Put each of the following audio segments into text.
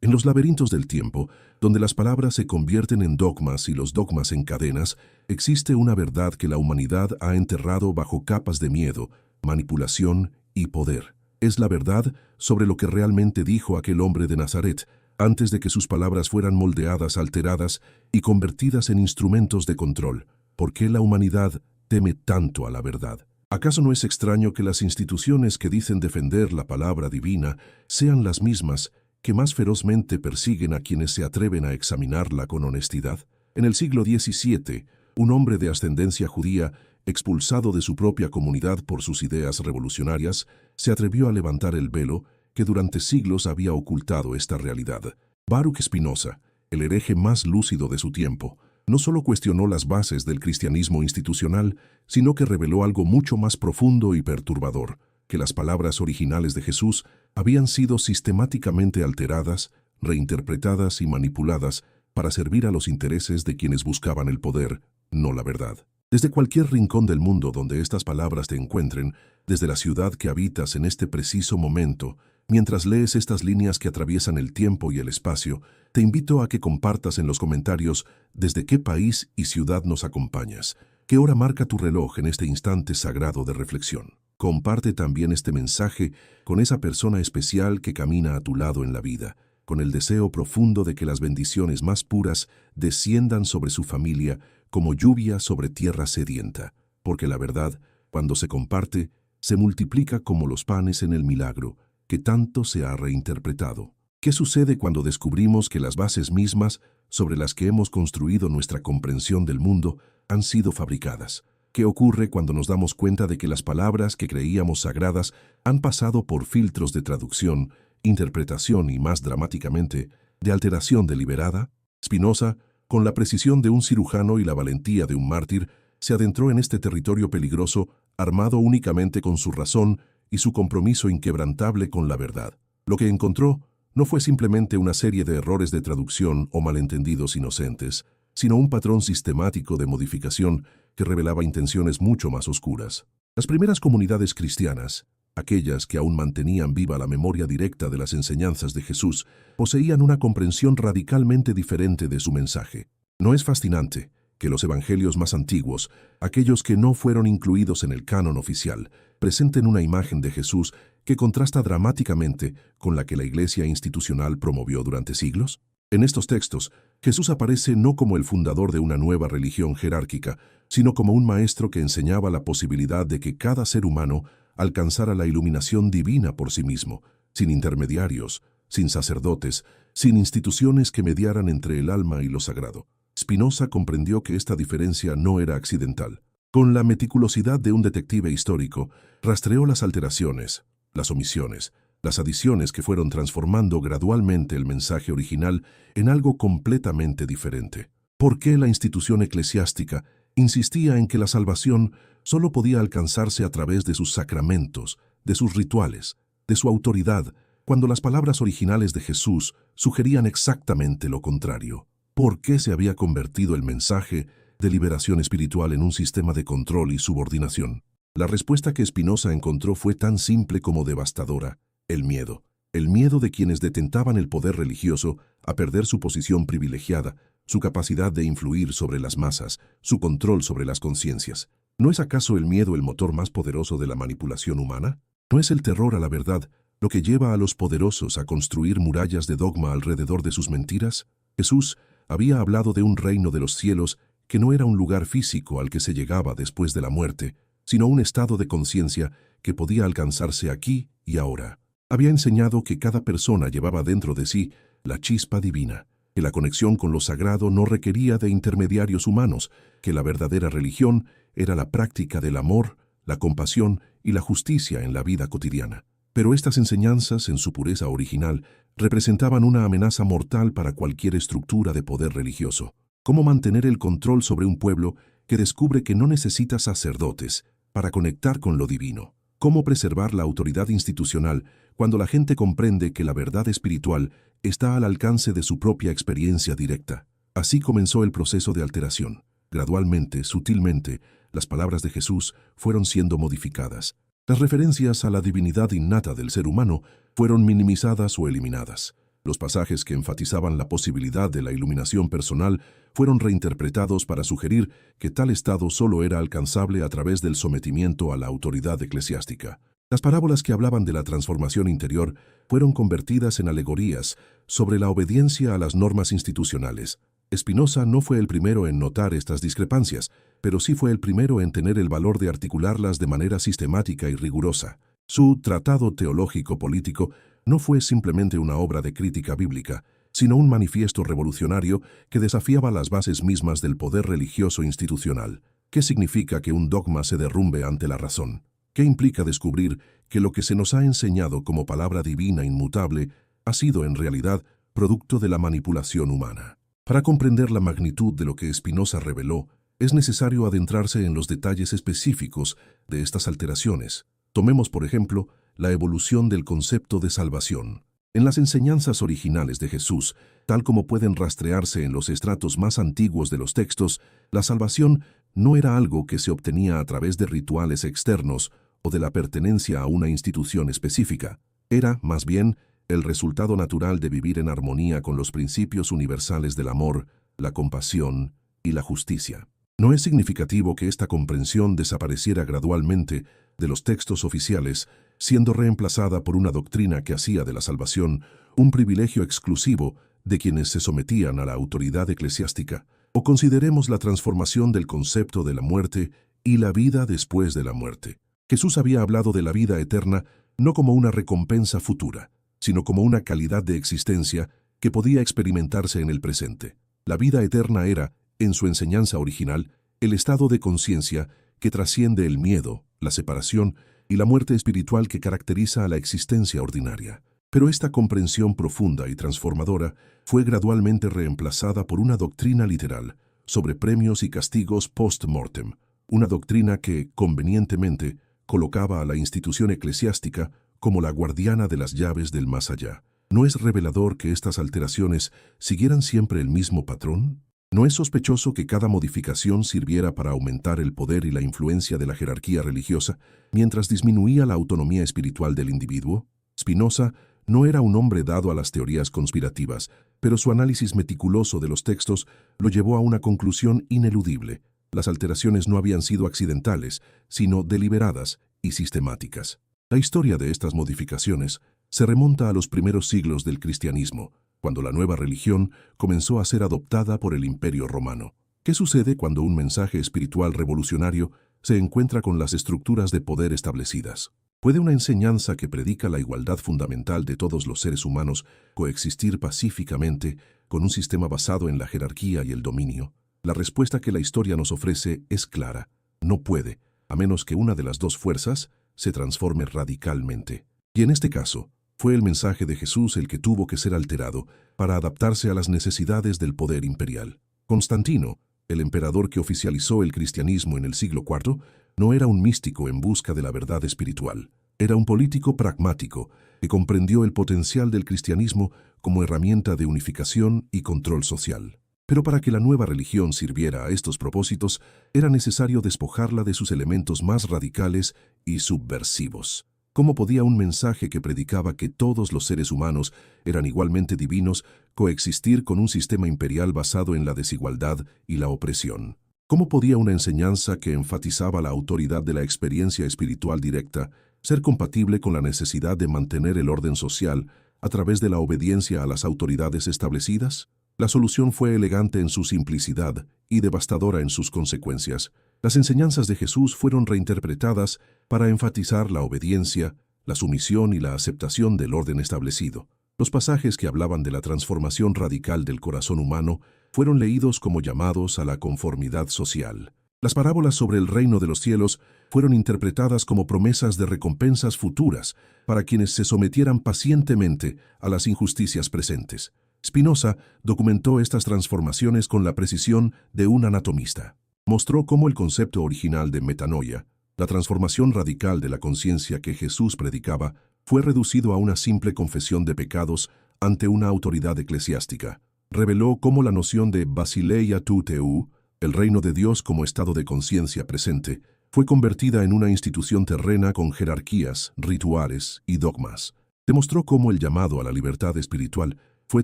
En los laberintos del tiempo, donde las palabras se convierten en dogmas y los dogmas en cadenas, existe una verdad que la humanidad ha enterrado bajo capas de miedo, manipulación y poder. Es la verdad sobre lo que realmente dijo aquel hombre de Nazaret, antes de que sus palabras fueran moldeadas, alteradas y convertidas en instrumentos de control. ¿Por qué la humanidad teme tanto a la verdad? ¿Acaso no es extraño que las instituciones que dicen defender la palabra divina sean las mismas que más ferozmente persiguen a quienes se atreven a examinarla con honestidad? En el siglo XVII, un hombre de ascendencia judía, expulsado de su propia comunidad por sus ideas revolucionarias, se atrevió a levantar el velo que durante siglos había ocultado esta realidad. Baruch Spinoza, el hereje más lúcido de su tiempo, no solo cuestionó las bases del cristianismo institucional, sino que reveló algo mucho más profundo y perturbador, que las palabras originales de Jesús habían sido sistemáticamente alteradas, reinterpretadas y manipuladas para servir a los intereses de quienes buscaban el poder, no la verdad. Desde cualquier rincón del mundo donde estas palabras te encuentren, desde la ciudad que habitas en este preciso momento, mientras lees estas líneas que atraviesan el tiempo y el espacio, te invito a que compartas en los comentarios desde qué país y ciudad nos acompañas, qué hora marca tu reloj en este instante sagrado de reflexión. Comparte también este mensaje con esa persona especial que camina a tu lado en la vida, con el deseo profundo de que las bendiciones más puras desciendan sobre su familia como lluvia sobre tierra sedienta, porque la verdad, cuando se comparte, se multiplica como los panes en el milagro, que tanto se ha reinterpretado. ¿Qué sucede cuando descubrimos que las bases mismas sobre las que hemos construido nuestra comprensión del mundo han sido fabricadas? ¿Qué ocurre cuando nos damos cuenta de que las palabras que creíamos sagradas han pasado por filtros de traducción, interpretación y, más dramáticamente, de alteración deliberada? Spinoza, con la precisión de un cirujano y la valentía de un mártir, se adentró en este territorio peligroso, armado únicamente con su razón y su compromiso inquebrantable con la verdad. Lo que encontró no fue simplemente una serie de errores de traducción o malentendidos inocentes, sino un patrón sistemático de modificación que revelaba intenciones mucho más oscuras. Las primeras comunidades cristianas, aquellas que aún mantenían viva la memoria directa de las enseñanzas de Jesús, poseían una comprensión radicalmente diferente de su mensaje. ¿No es fascinante que los evangelios más antiguos, aquellos que no fueron incluidos en el canon oficial, presenten una imagen de Jesús que contrasta dramáticamente con la que la Iglesia institucional promovió durante siglos? En estos textos, Jesús aparece no como el fundador de una nueva religión jerárquica, sino como un maestro que enseñaba la posibilidad de que cada ser humano alcanzara la iluminación divina por sí mismo, sin intermediarios, sin sacerdotes, sin instituciones que mediaran entre el alma y lo sagrado. Spinoza comprendió que esta diferencia no era accidental. Con la meticulosidad de un detective histórico, rastreó las alteraciones, las omisiones, las adiciones que fueron transformando gradualmente el mensaje original en algo completamente diferente. ¿Por qué la institución eclesiástica insistía en que la salvación solo podía alcanzarse a través de sus sacramentos, de sus rituales, de su autoridad, cuando las palabras originales de Jesús sugerían exactamente lo contrario? ¿Por qué se había convertido el mensaje de liberación espiritual en un sistema de control y subordinación? La respuesta que Spinoza encontró fue tan simple como devastadora: el miedo. El miedo de quienes detentaban el poder religioso a perder su posición privilegiada, su capacidad de influir sobre las masas, su control sobre las conciencias. ¿No es acaso el miedo el motor más poderoso de la manipulación humana? ¿No es el terror a la verdad lo que lleva a los poderosos a construir murallas de dogma alrededor de sus mentiras? Jesús había hablado de un reino de los cielos que no era un lugar físico al que se llegaba después de la muerte, sino un estado de conciencia que podía alcanzarse aquí y ahora. Había enseñado que cada persona llevaba dentro de sí la chispa divina, que la conexión con lo sagrado no requería de intermediarios humanos, que la verdadera religión era la práctica del amor, la compasión y la justicia en la vida cotidiana. Pero estas enseñanzas, en su pureza original, representaban una amenaza mortal para cualquier estructura de poder religioso. ¿Cómo mantener el control sobre un pueblo que descubre que no necesita sacerdotes para conectar con lo divino? ¿Cómo preservar la autoridad institucional cuando la gente comprende que la verdad espiritual está al alcance de su propia experiencia directa? Así comenzó el proceso de alteración. Gradualmente, sutilmente, las palabras de Jesús fueron siendo modificadas. Las referencias a la divinidad innata del ser humano fueron minimizadas o eliminadas. Los pasajes que enfatizaban la posibilidad de la iluminación personal fueron reinterpretados para sugerir que tal estado solo era alcanzable a través del sometimiento a la autoridad eclesiástica. Las parábolas que hablaban de la transformación interior fueron convertidas en alegorías sobre la obediencia a las normas institucionales. Spinoza no fue el primero en notar estas discrepancias, pero sí fue el primero en tener el valor de articularlas de manera sistemática y rigurosa. Su Tratado Teológico Político no fue simplemente una obra de crítica bíblica, sino un manifiesto revolucionario que desafiaba las bases mismas del poder religioso institucional. ¿Qué significa que un dogma se derrumbe ante la razón? ¿Qué implica descubrir que lo que se nos ha enseñado como palabra divina inmutable ha sido en realidad producto de la manipulación humana? Para comprender la magnitud de lo que Spinoza reveló, es necesario adentrarse en los detalles específicos de estas alteraciones. Tomemos, por ejemplo, la evolución del concepto de salvación. En las enseñanzas originales de Jesús, tal como pueden rastrearse en los estratos más antiguos de los textos, la salvación no era algo que se obtenía a través de rituales externos o de la pertenencia a una institución específica. Era, más bien, el resultado natural de vivir en armonía con los principios universales del amor, la compasión y la justicia. No es significativo que esta comprensión desapareciera gradualmente de los textos oficiales, siendo reemplazada por una doctrina que hacía de la salvación un privilegio exclusivo de quienes se sometían a la autoridad eclesiástica. O consideremos la transformación del concepto de la muerte y la vida después de la muerte. Jesús había hablado de la vida eterna no como una recompensa futura, sino como una calidad de existencia que podía experimentarse en el presente. La vida eterna era, en su enseñanza original, el estado de conciencia que trasciende el miedo, la separación y la muerte espiritual que caracteriza a la existencia ordinaria. Pero esta comprensión profunda y transformadora fue gradualmente reemplazada por una doctrina literal sobre premios y castigos post-mortem, una doctrina que, convenientemente, colocaba a la institución eclesiástica como la guardiana de las llaves del más allá. ¿No es revelador que estas alteraciones siguieran siempre el mismo patrón? ¿No es sospechoso que cada modificación sirviera para aumentar el poder y la influencia de la jerarquía religiosa, mientras disminuía la autonomía espiritual del individuo? Spinoza no era un hombre dado a las teorías conspirativas, pero su análisis meticuloso de los textos lo llevó a una conclusión ineludible. Las alteraciones no habían sido accidentales, sino deliberadas y sistemáticas. La historia de estas modificaciones se remonta a los primeros siglos del cristianismo, cuando la nueva religión comenzó a ser adoptada por el Imperio Romano. ¿Qué sucede cuando un mensaje espiritual revolucionario se encuentra con las estructuras de poder establecidas? ¿Puede una enseñanza que predica la igualdad fundamental de todos los seres humanos coexistir pacíficamente con un sistema basado en la jerarquía y el dominio? La respuesta que la historia nos ofrece es clara. No puede, a menos que una de las dos fuerzas se transforme radicalmente. Y en este caso, fue el mensaje de Jesús el que tuvo que ser alterado para adaptarse a las necesidades del poder imperial. Constantino, el emperador que oficializó el cristianismo en el siglo IV, no era un místico en busca de la verdad espiritual. Era un político pragmático que comprendió el potencial del cristianismo como herramienta de unificación y control social. Pero para que la nueva religión sirviera a estos propósitos, era necesario despojarla de sus elementos más radicales y subversivos. ¿Cómo podía un mensaje que predicaba que todos los seres humanos eran igualmente divinos coexistir con un sistema imperial basado en la desigualdad y la opresión? ¿Cómo podía una enseñanza que enfatizaba la autoridad de la experiencia espiritual directa ser compatible con la necesidad de mantener el orden social a través de la obediencia a las autoridades establecidas? La solución fue elegante en su simplicidad y devastadora en sus consecuencias. Las enseñanzas de Jesús fueron reinterpretadas para enfatizar la obediencia, la sumisión y la aceptación del orden establecido. Los pasajes que hablaban de la transformación radical del corazón humano fueron leídos como llamados a la conformidad social. Las parábolas sobre el reino de los cielos fueron interpretadas como promesas de recompensas futuras para quienes se sometieran pacientemente a las injusticias presentes. Spinoza documentó estas transformaciones con la precisión de un anatomista. Mostró cómo el concepto original de metanoia, la transformación radical de la conciencia que Jesús predicaba, fue reducido a una simple confesión de pecados ante una autoridad eclesiástica. Reveló cómo la noción de basileia tu theu, el reino de Dios como estado de conciencia presente, fue convertida en una institución terrena con jerarquías, rituales y dogmas. Demostró cómo el llamado a la libertad espiritual fue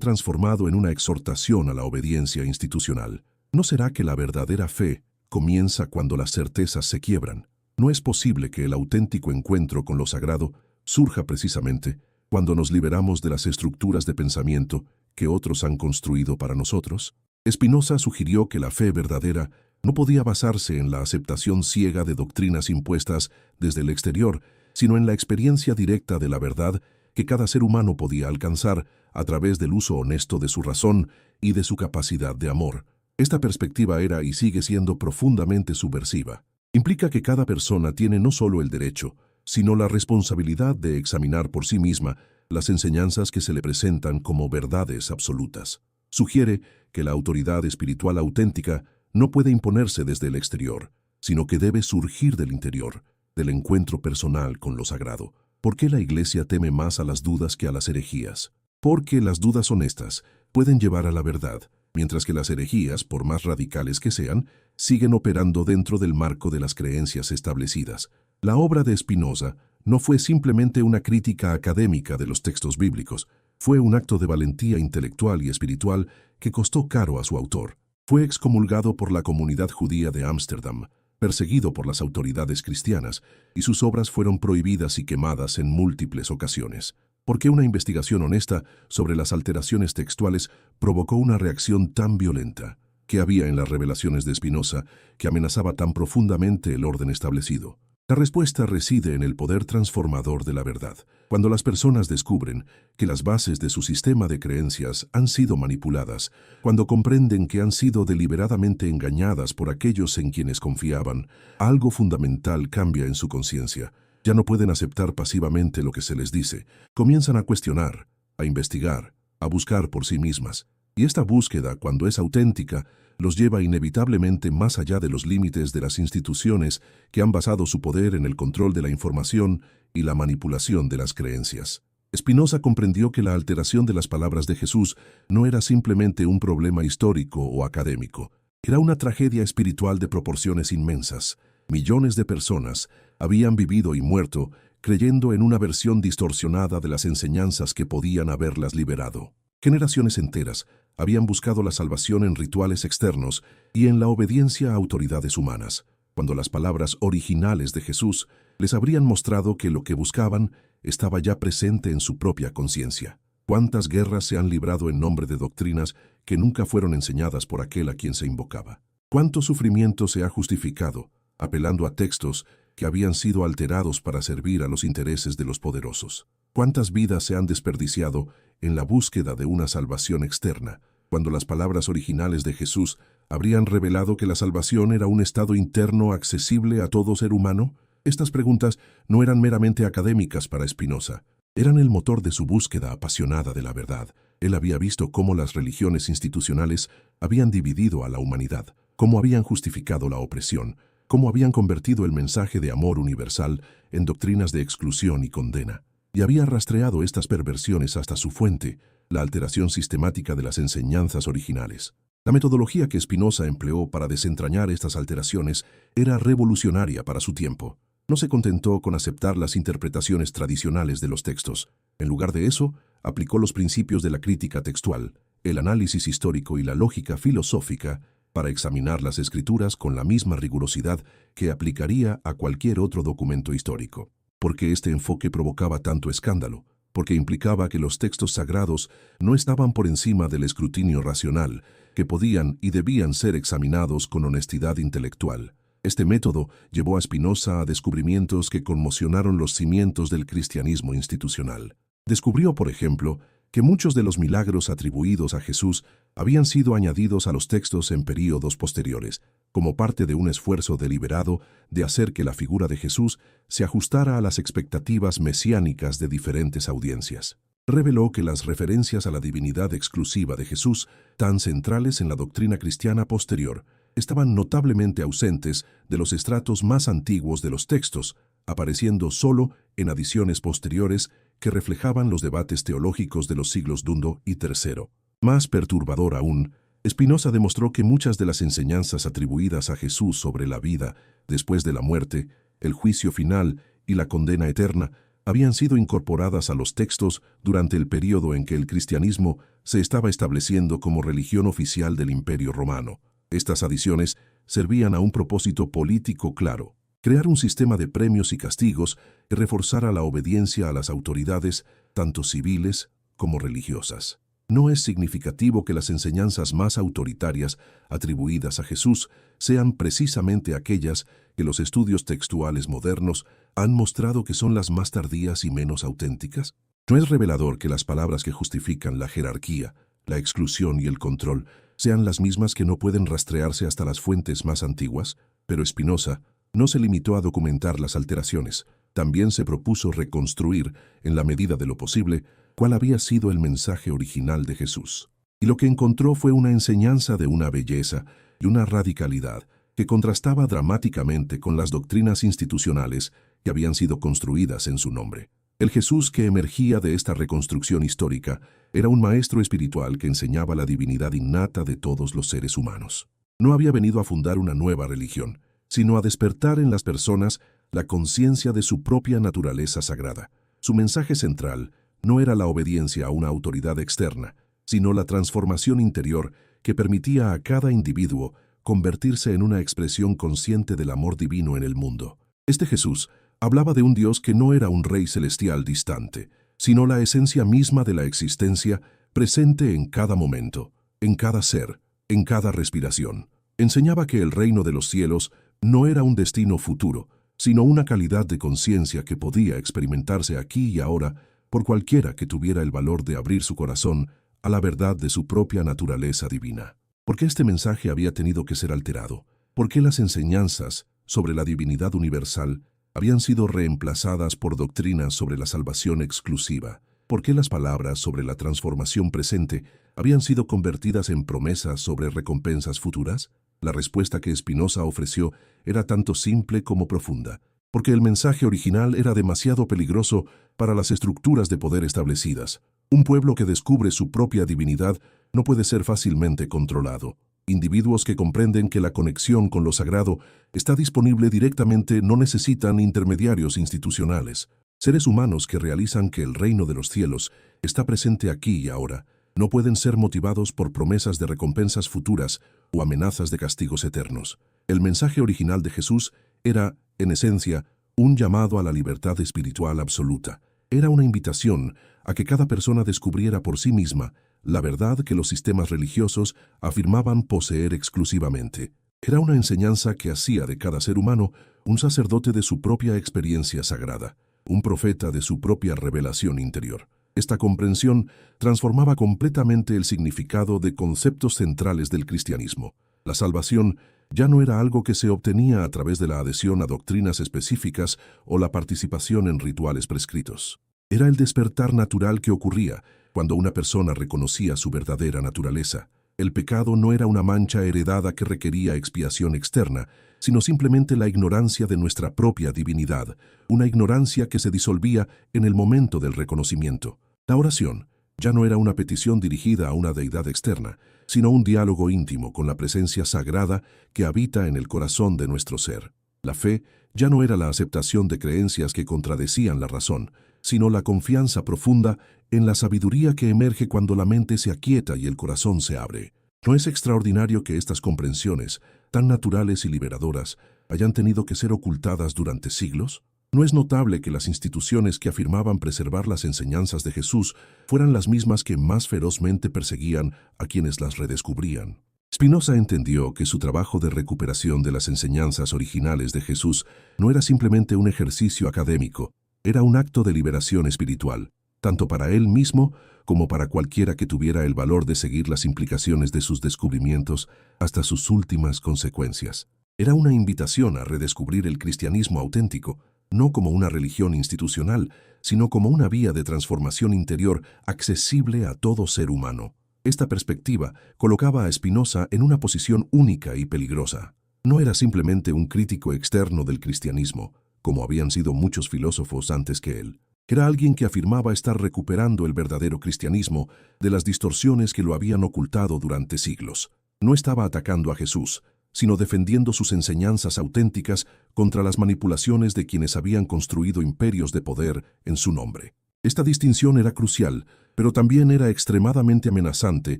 transformado en una exhortación a la obediencia institucional. ¿No será que la verdadera fe comienza cuando las certezas se quiebran? ¿No es posible que el auténtico encuentro con lo sagrado surja precisamente cuando nos liberamos de las estructuras de pensamiento que otros han construido para nosotros? Spinoza sugirió que la fe verdadera no podía basarse en la aceptación ciega de doctrinas impuestas desde el exterior, sino en la experiencia directa de la verdad que cada ser humano podía alcanzar a través del uso honesto de su razón y de su capacidad de amor. Esta perspectiva era y sigue siendo profundamente subversiva. Implica que cada persona tiene no solo el derecho, sino la responsabilidad de examinar por sí misma las enseñanzas que se le presentan como verdades absolutas. Sugiere que la autoridad espiritual auténtica no puede imponerse desde el exterior, sino que debe surgir del interior, del encuentro personal con lo sagrado. ¿Por qué la Iglesia teme más a las dudas que a las herejías? Porque las dudas honestas pueden llevar a la verdad, mientras que las herejías, por más radicales que sean, siguen operando dentro del marco de las creencias establecidas. La obra de Spinoza no fue simplemente una crítica académica de los textos bíblicos, fue un acto de valentía intelectual y espiritual que costó caro a su autor. Fue excomulgado por la comunidad judía de Ámsterdam, perseguido por las autoridades cristianas, y sus obras fueron prohibidas y quemadas en múltiples ocasiones. ¿Por qué una investigación honesta sobre las alteraciones textuales provocó una reacción tan violenta? ¿Qué había en las revelaciones de Spinoza que amenazaba tan profundamente el orden establecido? La respuesta reside en el poder transformador de la verdad. Cuando las personas descubren que las bases de su sistema de creencias han sido manipuladas, cuando comprenden que han sido deliberadamente engañadas por aquellos en quienes confiaban, algo fundamental cambia en su conciencia. Ya no pueden aceptar pasivamente lo que se les dice. Comienzan a cuestionar, a investigar, a buscar por sí mismas. Y esta búsqueda, cuando es auténtica, los lleva inevitablemente más allá de los límites de las instituciones que han basado su poder en el control de la información y la manipulación de las creencias. Spinoza comprendió que la alteración de las palabras de Jesús no era simplemente un problema histórico o académico. Era una tragedia espiritual de proporciones inmensas. Millones de personas habían vivido y muerto creyendo en una versión distorsionada de las enseñanzas que podían haberlas liberado. Generaciones enteras habían buscado la salvación en rituales externos y en la obediencia a autoridades humanas, cuando las palabras originales de Jesús les habrían mostrado que lo que buscaban estaba ya presente en su propia conciencia. ¿Cuántas guerras se han librado en nombre de doctrinas que nunca fueron enseñadas por aquel a quien se invocaba? ¿Cuánto sufrimiento se ha justificado apelando a textos que habían sido alterados para servir a los intereses de los poderosos? ¿Cuántas vidas se han desperdiciado en la búsqueda de una salvación externa, cuando las palabras originales de Jesús habrían revelado que la salvación era un estado interno accesible a todo ser humano? Estas preguntas no eran meramente académicas para Spinoza, eran el motor de su búsqueda apasionada de la verdad. Él había visto cómo las religiones institucionales habían dividido a la humanidad, cómo habían justificado la opresión, cómo habían convertido el mensaje de amor universal en doctrinas de exclusión y condena. Y había rastreado estas perversiones hasta su fuente, la alteración sistemática de las enseñanzas originales. La metodología que Spinoza empleó para desentrañar estas alteraciones era revolucionaria para su tiempo. No se contentó con aceptar las interpretaciones tradicionales de los textos. En lugar de eso, aplicó los principios de la crítica textual, el análisis histórico y la lógica filosófica para examinar las escrituras con la misma rigurosidad que aplicaría a cualquier otro documento histórico. ¿Por qué este enfoque provocaba tanto escándalo? Porque implicaba que los textos sagrados no estaban por encima del escrutinio racional, que podían y debían ser examinados con honestidad intelectual. Este método llevó a Spinoza a descubrimientos que conmocionaron los cimientos del cristianismo institucional. Descubrió, por ejemplo, que muchos de los milagros atribuidos a Jesús habían sido añadidos a los textos en períodos posteriores, como parte de un esfuerzo deliberado de hacer que la figura de Jesús se ajustara a las expectativas mesiánicas de diferentes audiencias. Reveló que las referencias a la divinidad exclusiva de Jesús, tan centrales en la doctrina cristiana posterior, estaban notablemente ausentes de los estratos más antiguos de los textos, apareciendo solo en adiciones posteriores que reflejaban los debates teológicos de los siglos II y III. Más perturbador aún, Spinoza demostró que muchas de las enseñanzas atribuidas a Jesús sobre la vida después de la muerte, el juicio final y la condena eterna habían sido incorporadas a los textos durante el período en que el cristianismo se estaba estableciendo como religión oficial del Imperio Romano. Estas adiciones servían a un propósito político claro: crear un sistema de premios y castigos que reforzara la obediencia a las autoridades, tanto civiles como religiosas. No es significativo que las enseñanzas más autoritarias atribuidas a Jesús sean precisamente aquellas que los estudios textuales modernos han mostrado que son las más tardías y menos auténticas. ¿No es revelador que las palabras que justifican la jerarquía, la exclusión y el control sean las mismas que no pueden rastrearse hasta las fuentes más antiguas? Pero Spinoza no se limitó a documentar las alteraciones, también se propuso reconstruir, en la medida de lo posible, cuál había sido el mensaje original de Jesús. Y lo que encontró fue una enseñanza de una belleza y una radicalidad que contrastaba dramáticamente con las doctrinas institucionales que habían sido construidas en su nombre. El Jesús que emergía de esta reconstrucción histórica era un maestro espiritual que enseñaba la divinidad innata de todos los seres humanos. No había venido a fundar una nueva religión, sino a despertar en las personas la conciencia de su propia naturaleza sagrada. Su mensaje central no era la obediencia a una autoridad externa, sino la transformación interior que permitía a cada individuo convertirse en una expresión consciente del amor divino en el mundo. Este Jesús hablaba de un Dios que no era un rey celestial distante, sino la esencia misma de la existencia presente en cada momento, en cada ser, en cada respiración. Enseñaba que el reino de los cielos no era un destino futuro, sino una calidad de conciencia que podía experimentarse aquí y ahora por cualquiera que tuviera el valor de abrir su corazón a la verdad de su propia naturaleza divina. ¿Por qué este mensaje había tenido que ser alterado? ¿Por qué las enseñanzas sobre la divinidad universal habían sido reemplazadas por doctrinas sobre la salvación exclusiva? ¿Por qué las palabras sobre la transformación presente habían sido convertidas en promesas sobre recompensas futuras? La respuesta que Spinoza ofreció era tanto simple como profunda, porque el mensaje original era demasiado peligroso para las estructuras de poder establecidas. Un pueblo que descubre su propia divinidad no puede ser fácilmente controlado. Individuos que comprenden que la conexión con lo sagrado está disponible directamente no necesitan intermediarios institucionales. Seres humanos que realizan que el reino de los cielos está presente aquí y ahora no pueden ser motivados por promesas de recompensas futuras o amenazas de castigos eternos. El mensaje original de Jesús era, en esencia, un llamado a la libertad espiritual absoluta. Era una invitación a que cada persona descubriera por sí misma la verdad que los sistemas religiosos afirmaban poseer exclusivamente. Era una enseñanza que hacía de cada ser humano un sacerdote de su propia experiencia sagrada, un profeta de su propia revelación interior. Esta comprensión transformaba completamente el significado de conceptos centrales del cristianismo. La salvación ya no era algo que se obtenía a través de la adhesión a doctrinas específicas o la participación en rituales prescritos. Era el despertar natural que ocurría cuando una persona reconocía su verdadera naturaleza. El pecado no era una mancha heredada que requería expiación externa, sino simplemente la ignorancia de nuestra propia divinidad, una ignorancia que se disolvía en el momento del reconocimiento. La oración ya no era una petición dirigida a una deidad externa, sino un diálogo íntimo con la presencia sagrada que habita en el corazón de nuestro ser. La fe ya no era la aceptación de creencias que contradecían la razón, sino la confianza profunda en la sabiduría que emerge cuando la mente se aquieta y el corazón se abre. ¿No es extraordinario que estas comprensiones, tan naturales y liberadoras, hayan tenido que ser ocultadas durante siglos? ¿No es notable que las instituciones que afirmaban preservar las enseñanzas de Jesús fueran las mismas que más ferozmente perseguían a quienes las redescubrían? Spinoza entendió que su trabajo de recuperación de las enseñanzas originales de Jesús no era simplemente un ejercicio académico, era un acto de liberación espiritual, tanto para él mismo como para cualquiera que tuviera el valor de seguir las implicaciones de sus descubrimientos hasta sus últimas consecuencias. Era una invitación a redescubrir el cristianismo auténtico, no como una religión institucional, sino como una vía de transformación interior accesible a todo ser humano. Esta perspectiva colocaba a Spinoza en una posición única y peligrosa. No era simplemente un crítico externo del cristianismo, como habían sido muchos filósofos antes que él. Era alguien que afirmaba estar recuperando el verdadero cristianismo de las distorsiones que lo habían ocultado durante siglos. No estaba atacando a Jesús, sino defendiendo sus enseñanzas auténticas contra las manipulaciones de quienes habían construido imperios de poder en su nombre. Esta distinción era crucial, pero también era extremadamente amenazante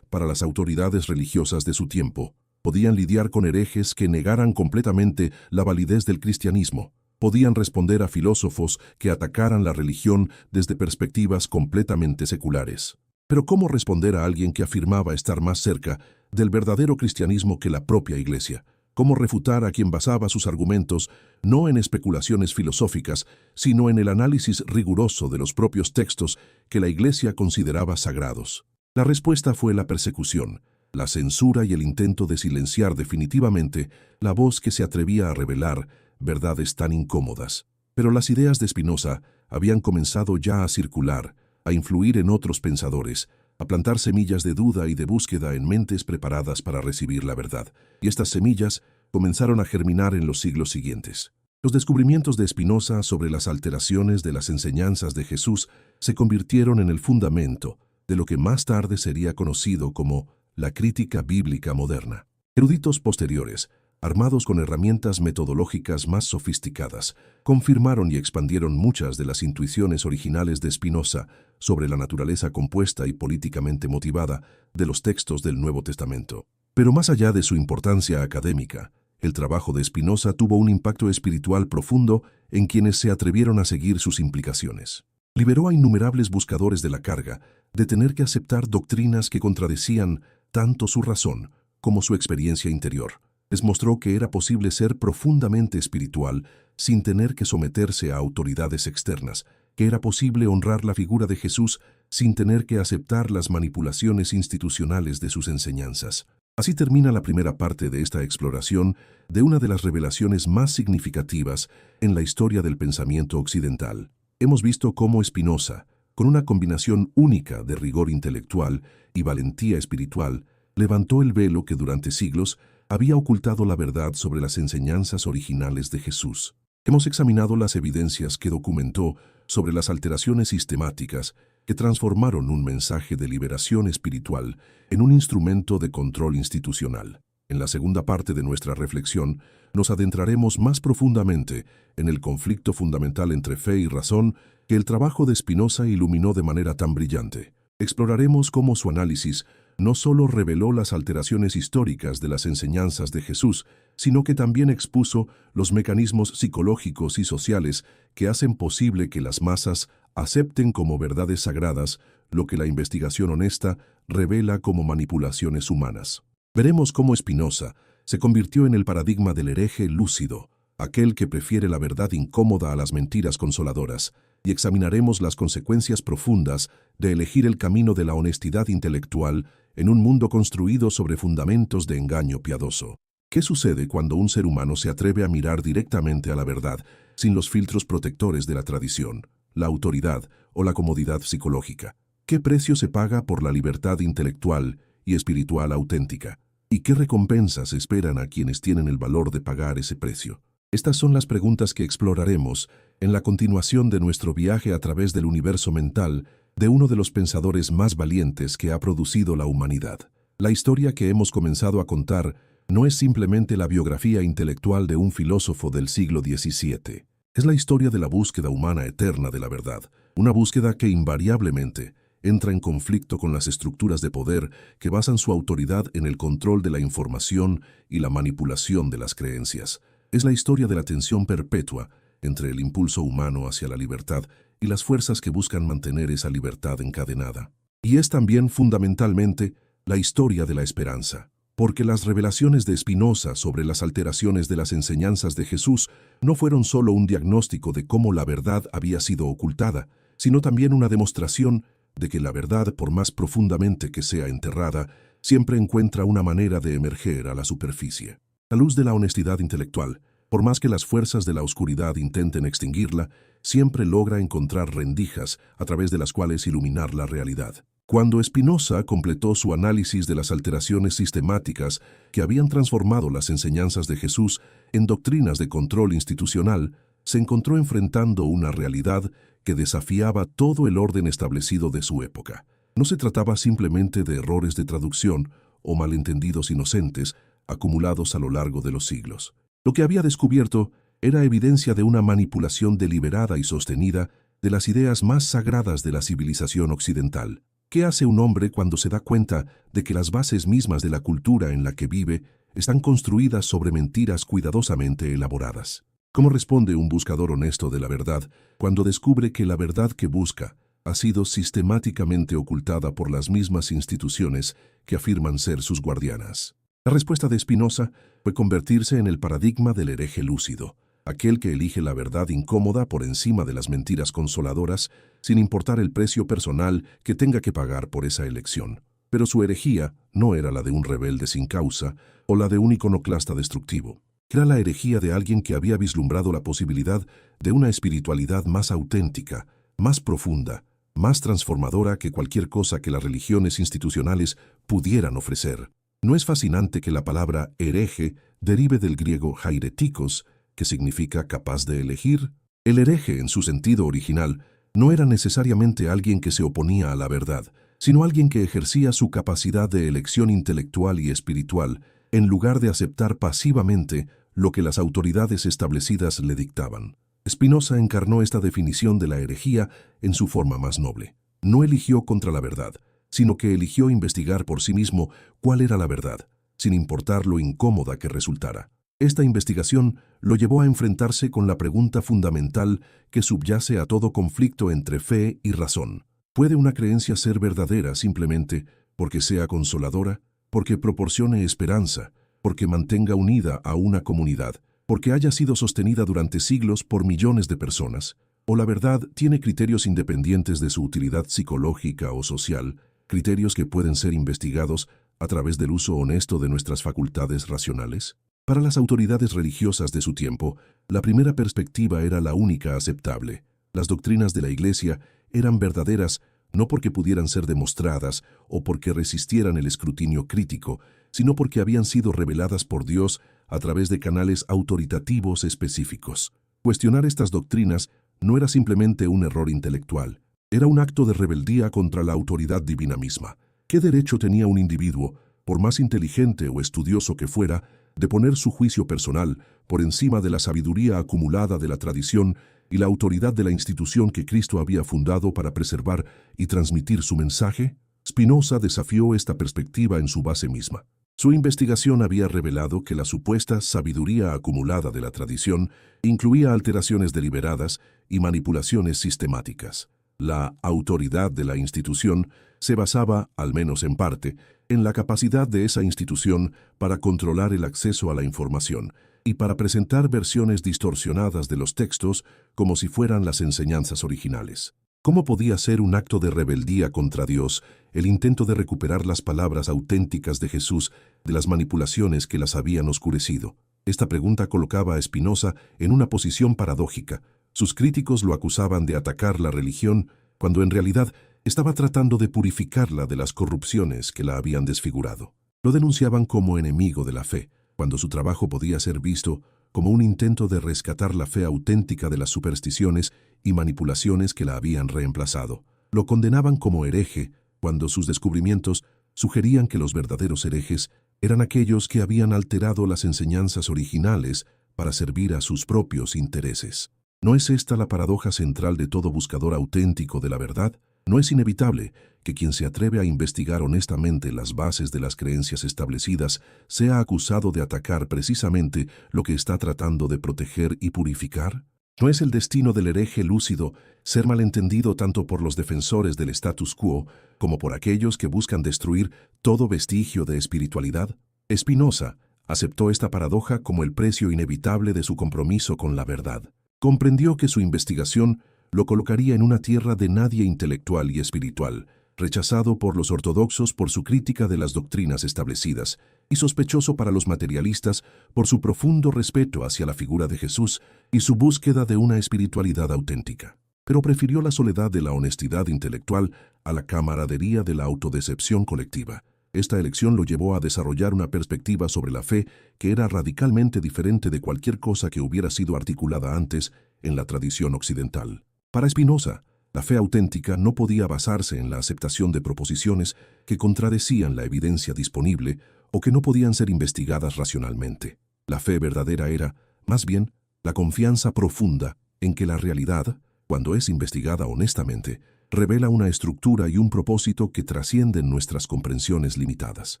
para las autoridades religiosas de su tiempo. Podían lidiar con herejes que negaran completamente la validez del cristianismo. Podían responder a filósofos que atacaran la religión desde perspectivas completamente seculares. Pero ¿cómo responder a alguien que afirmaba estar más cerca del verdadero cristianismo que la propia Iglesia? ¿Cómo refutar a quien basaba sus argumentos no en especulaciones filosóficas, sino en el análisis riguroso de los propios textos que la Iglesia consideraba sagrados? La respuesta fue la persecución, la censura y el intento de silenciar definitivamente la voz que se atrevía a revelar verdades tan incómodas. Pero las ideas de Spinoza habían comenzado ya a circular, a influir en otros pensadores, a plantar semillas de duda y de búsqueda en mentes preparadas para recibir la verdad. Y estas semillas comenzaron a germinar en los siglos siguientes. Los descubrimientos de Spinoza sobre las alteraciones de las enseñanzas de Jesús se convirtieron en el fundamento de lo que más tarde sería conocido como la crítica bíblica moderna. Eruditos posteriores, armados con herramientas metodológicas más sofisticadas, confirmaron y expandieron muchas de las intuiciones originales de Spinoza sobre la naturaleza compuesta y políticamente motivada de los textos del Nuevo Testamento. Pero más allá de su importancia académica, el trabajo de Spinoza tuvo un impacto espiritual profundo en quienes se atrevieron a seguir sus implicaciones. Liberó a innumerables buscadores de la carga de tener que aceptar doctrinas que contradecían tanto su razón como su experiencia interior. Les mostró que era posible ser profundamente espiritual sin tener que someterse a autoridades externas, que era posible honrar la figura de Jesús sin tener que aceptar las manipulaciones institucionales de sus enseñanzas. Así termina la primera parte de esta exploración de una de las revelaciones más significativas en la historia del pensamiento occidental. Hemos visto cómo Spinoza, con una combinación única de rigor intelectual y valentía espiritual, levantó el velo que durante siglos había ocultado la verdad sobre las enseñanzas originales de Jesús. Hemos examinado las evidencias que documentó sobre las alteraciones sistemáticas que transformaron un mensaje de liberación espiritual en un instrumento de control institucional. En la segunda parte de nuestra reflexión, nos adentraremos más profundamente en el conflicto fundamental entre fe y razón que el trabajo de Spinoza iluminó de manera tan brillante. Exploraremos cómo su análisis no solo reveló las alteraciones históricas de las enseñanzas de Jesús, sino que también expuso los mecanismos psicológicos y sociales que hacen posible que las masas acepten como verdades sagradas lo que la investigación honesta revela como manipulaciones humanas. Veremos cómo Spinoza se convirtió en el paradigma del hereje lúcido, aquel que prefiere la verdad incómoda a las mentiras consoladoras, y examinaremos las consecuencias profundas de elegir el camino de la honestidad intelectual en un mundo construido sobre fundamentos de engaño piadoso. ¿Qué sucede cuando un ser humano se atreve a mirar directamente a la verdad sin los filtros protectores de la tradición, la autoridad o la comodidad psicológica? ¿Qué precio se paga por la libertad intelectual y espiritual auténtica? ¿Y qué recompensas esperan a quienes tienen el valor de pagar ese precio? Estas son las preguntas que exploraremos en la continuación de nuestro viaje a través del universo mental de uno de los pensadores más valientes que ha producido la humanidad. La historia que hemos comenzado a contar no es simplemente la biografía intelectual de un filósofo del siglo XVII. Es la historia de la búsqueda humana eterna de la verdad, una búsqueda que invariablemente entra en conflicto con las estructuras de poder que basan su autoridad en el control de la información y la manipulación de las creencias. Es la historia de la tensión perpetua entre el impulso humano hacia la libertad y las fuerzas que buscan mantener esa libertad encadenada. Y es también fundamentalmente la historia de la esperanza, porque las revelaciones de Spinoza sobre las alteraciones de las enseñanzas de Jesús no fueron solo un diagnóstico de cómo la verdad había sido ocultada, sino también una demostración de que la verdad, por más profundamente que sea enterrada, siempre encuentra una manera de emerger a la superficie. La luz de la honestidad intelectual, por más que las fuerzas de la oscuridad intenten extinguirla, siempre logra encontrar rendijas a través de las cuales iluminar la realidad. Cuando Spinoza completó su análisis de las alteraciones sistemáticas que habían transformado las enseñanzas de Jesús en doctrinas de control institucional, se encontró enfrentando una realidad que desafiaba todo el orden establecido de su época. No se trataba simplemente de errores de traducción o malentendidos inocentes, acumulados a lo largo de los siglos. Lo que había descubierto era evidencia de una manipulación deliberada y sostenida de las ideas más sagradas de la civilización occidental. ¿Qué hace un hombre cuando se da cuenta de que las bases mismas de la cultura en la que vive están construidas sobre mentiras cuidadosamente elaboradas? ¿Cómo responde un buscador honesto de la verdad cuando descubre que la verdad que busca ha sido sistemáticamente ocultada por las mismas instituciones que afirman ser sus guardianas? La respuesta de Spinoza fue convertirse en el paradigma del hereje lúcido, aquel que elige la verdad incómoda por encima de las mentiras consoladoras, sin importar el precio personal que tenga que pagar por esa elección. Pero su herejía no era la de un rebelde sin causa o la de un iconoclasta destructivo. Era la herejía de alguien que había vislumbrado la posibilidad de una espiritualidad más auténtica, más profunda, más transformadora que cualquier cosa que las religiones institucionales pudieran ofrecer. ¿No es fascinante que la palabra hereje derive del griego hairetikos, que significa capaz de elegir? El hereje, en su sentido original, no era necesariamente alguien que se oponía a la verdad, sino alguien que ejercía su capacidad de elección intelectual y espiritual en lugar de aceptar pasivamente lo que las autoridades establecidas le dictaban. Spinoza encarnó esta definición de la herejía en su forma más noble. No eligió contra la verdad, sino que eligió investigar por sí mismo cuál era la verdad, sin importar lo incómoda que resultara. Esta investigación lo llevó a enfrentarse con la pregunta fundamental que subyace a todo conflicto entre fe y razón. ¿Puede una creencia ser verdadera simplemente porque sea consoladora, porque proporcione esperanza, porque mantenga unida a una comunidad, porque haya sido sostenida durante siglos por millones de personas? ¿O la verdad tiene criterios independientes de su utilidad psicológica o social, criterios que pueden ser investigados a través del uso honesto de nuestras facultades racionales? Para las autoridades religiosas de su tiempo, la primera perspectiva era la única aceptable. Las doctrinas de la Iglesia eran verdaderas no porque pudieran ser demostradas o porque resistieran el escrutinio crítico, sino porque habían sido reveladas por Dios a través de canales autoritativos específicos. Cuestionar estas doctrinas no era simplemente un error intelectual, era un acto de rebeldía contra la autoridad divina misma. ¿Qué derecho tenía un individuo, por más inteligente o estudioso que fuera, de poner su juicio personal por encima de la sabiduría acumulada de la tradición y la autoridad de la institución que Cristo había fundado para preservar y transmitir su mensaje? Spinoza desafió esta perspectiva en su base misma. Su investigación había revelado que la supuesta sabiduría acumulada de la tradición incluía alteraciones deliberadas y manipulaciones sistemáticas. La autoridad de la institución se basaba, al menos en parte, en la capacidad de esa institución para controlar el acceso a la información y para presentar versiones distorsionadas de los textos como si fueran las enseñanzas originales. ¿Cómo podía ser un acto de rebeldía contra Dios el intento de recuperar las palabras auténticas de Jesús de las manipulaciones que las habían oscurecido? Esta pregunta colocaba a Spinoza en una posición paradójica. Sus críticos lo acusaban de atacar la religión cuando en realidad estaba tratando de purificarla de las corrupciones que la habían desfigurado. Lo denunciaban como enemigo de la fe, cuando su trabajo podía ser visto como un intento de rescatar la fe auténtica de las supersticiones y manipulaciones que la habían reemplazado. Lo condenaban como hereje, cuando sus descubrimientos sugerían que los verdaderos herejes eran aquellos que habían alterado las enseñanzas originales para servir a sus propios intereses. ¿No es esta la paradoja central de todo buscador auténtico de la verdad? No es inevitable que quien se atreve a investigar honestamente las bases de las creencias establecidas sea acusado de atacar precisamente lo que está tratando de proteger y purificar. ¿No es el destino del hereje lúcido ser malentendido tanto por los defensores del status quo como por aquellos que buscan destruir todo vestigio de espiritualidad? Spinoza aceptó esta paradoja como el precio inevitable de su compromiso con la verdad. Comprendió que su investigación lo colocaría en una tierra de nadie intelectual y espiritual, rechazado por los ortodoxos por su crítica de las doctrinas establecidas, y sospechoso para los materialistas por su profundo respeto hacia la figura de Jesús y su búsqueda de una espiritualidad auténtica. Pero prefirió la soledad de la honestidad intelectual a la camaradería de la autodecepción colectiva. Esta elección lo llevó a desarrollar una perspectiva sobre la fe que era radicalmente diferente de cualquier cosa que hubiera sido articulada antes en la tradición occidental. Para Spinoza, la fe auténtica no podía basarse en la aceptación de proposiciones que contradecían la evidencia disponible o que no podían ser investigadas racionalmente. La fe verdadera era, más bien, la confianza profunda en que la realidad, cuando es investigada honestamente, revela una estructura y un propósito que trascienden nuestras comprensiones limitadas.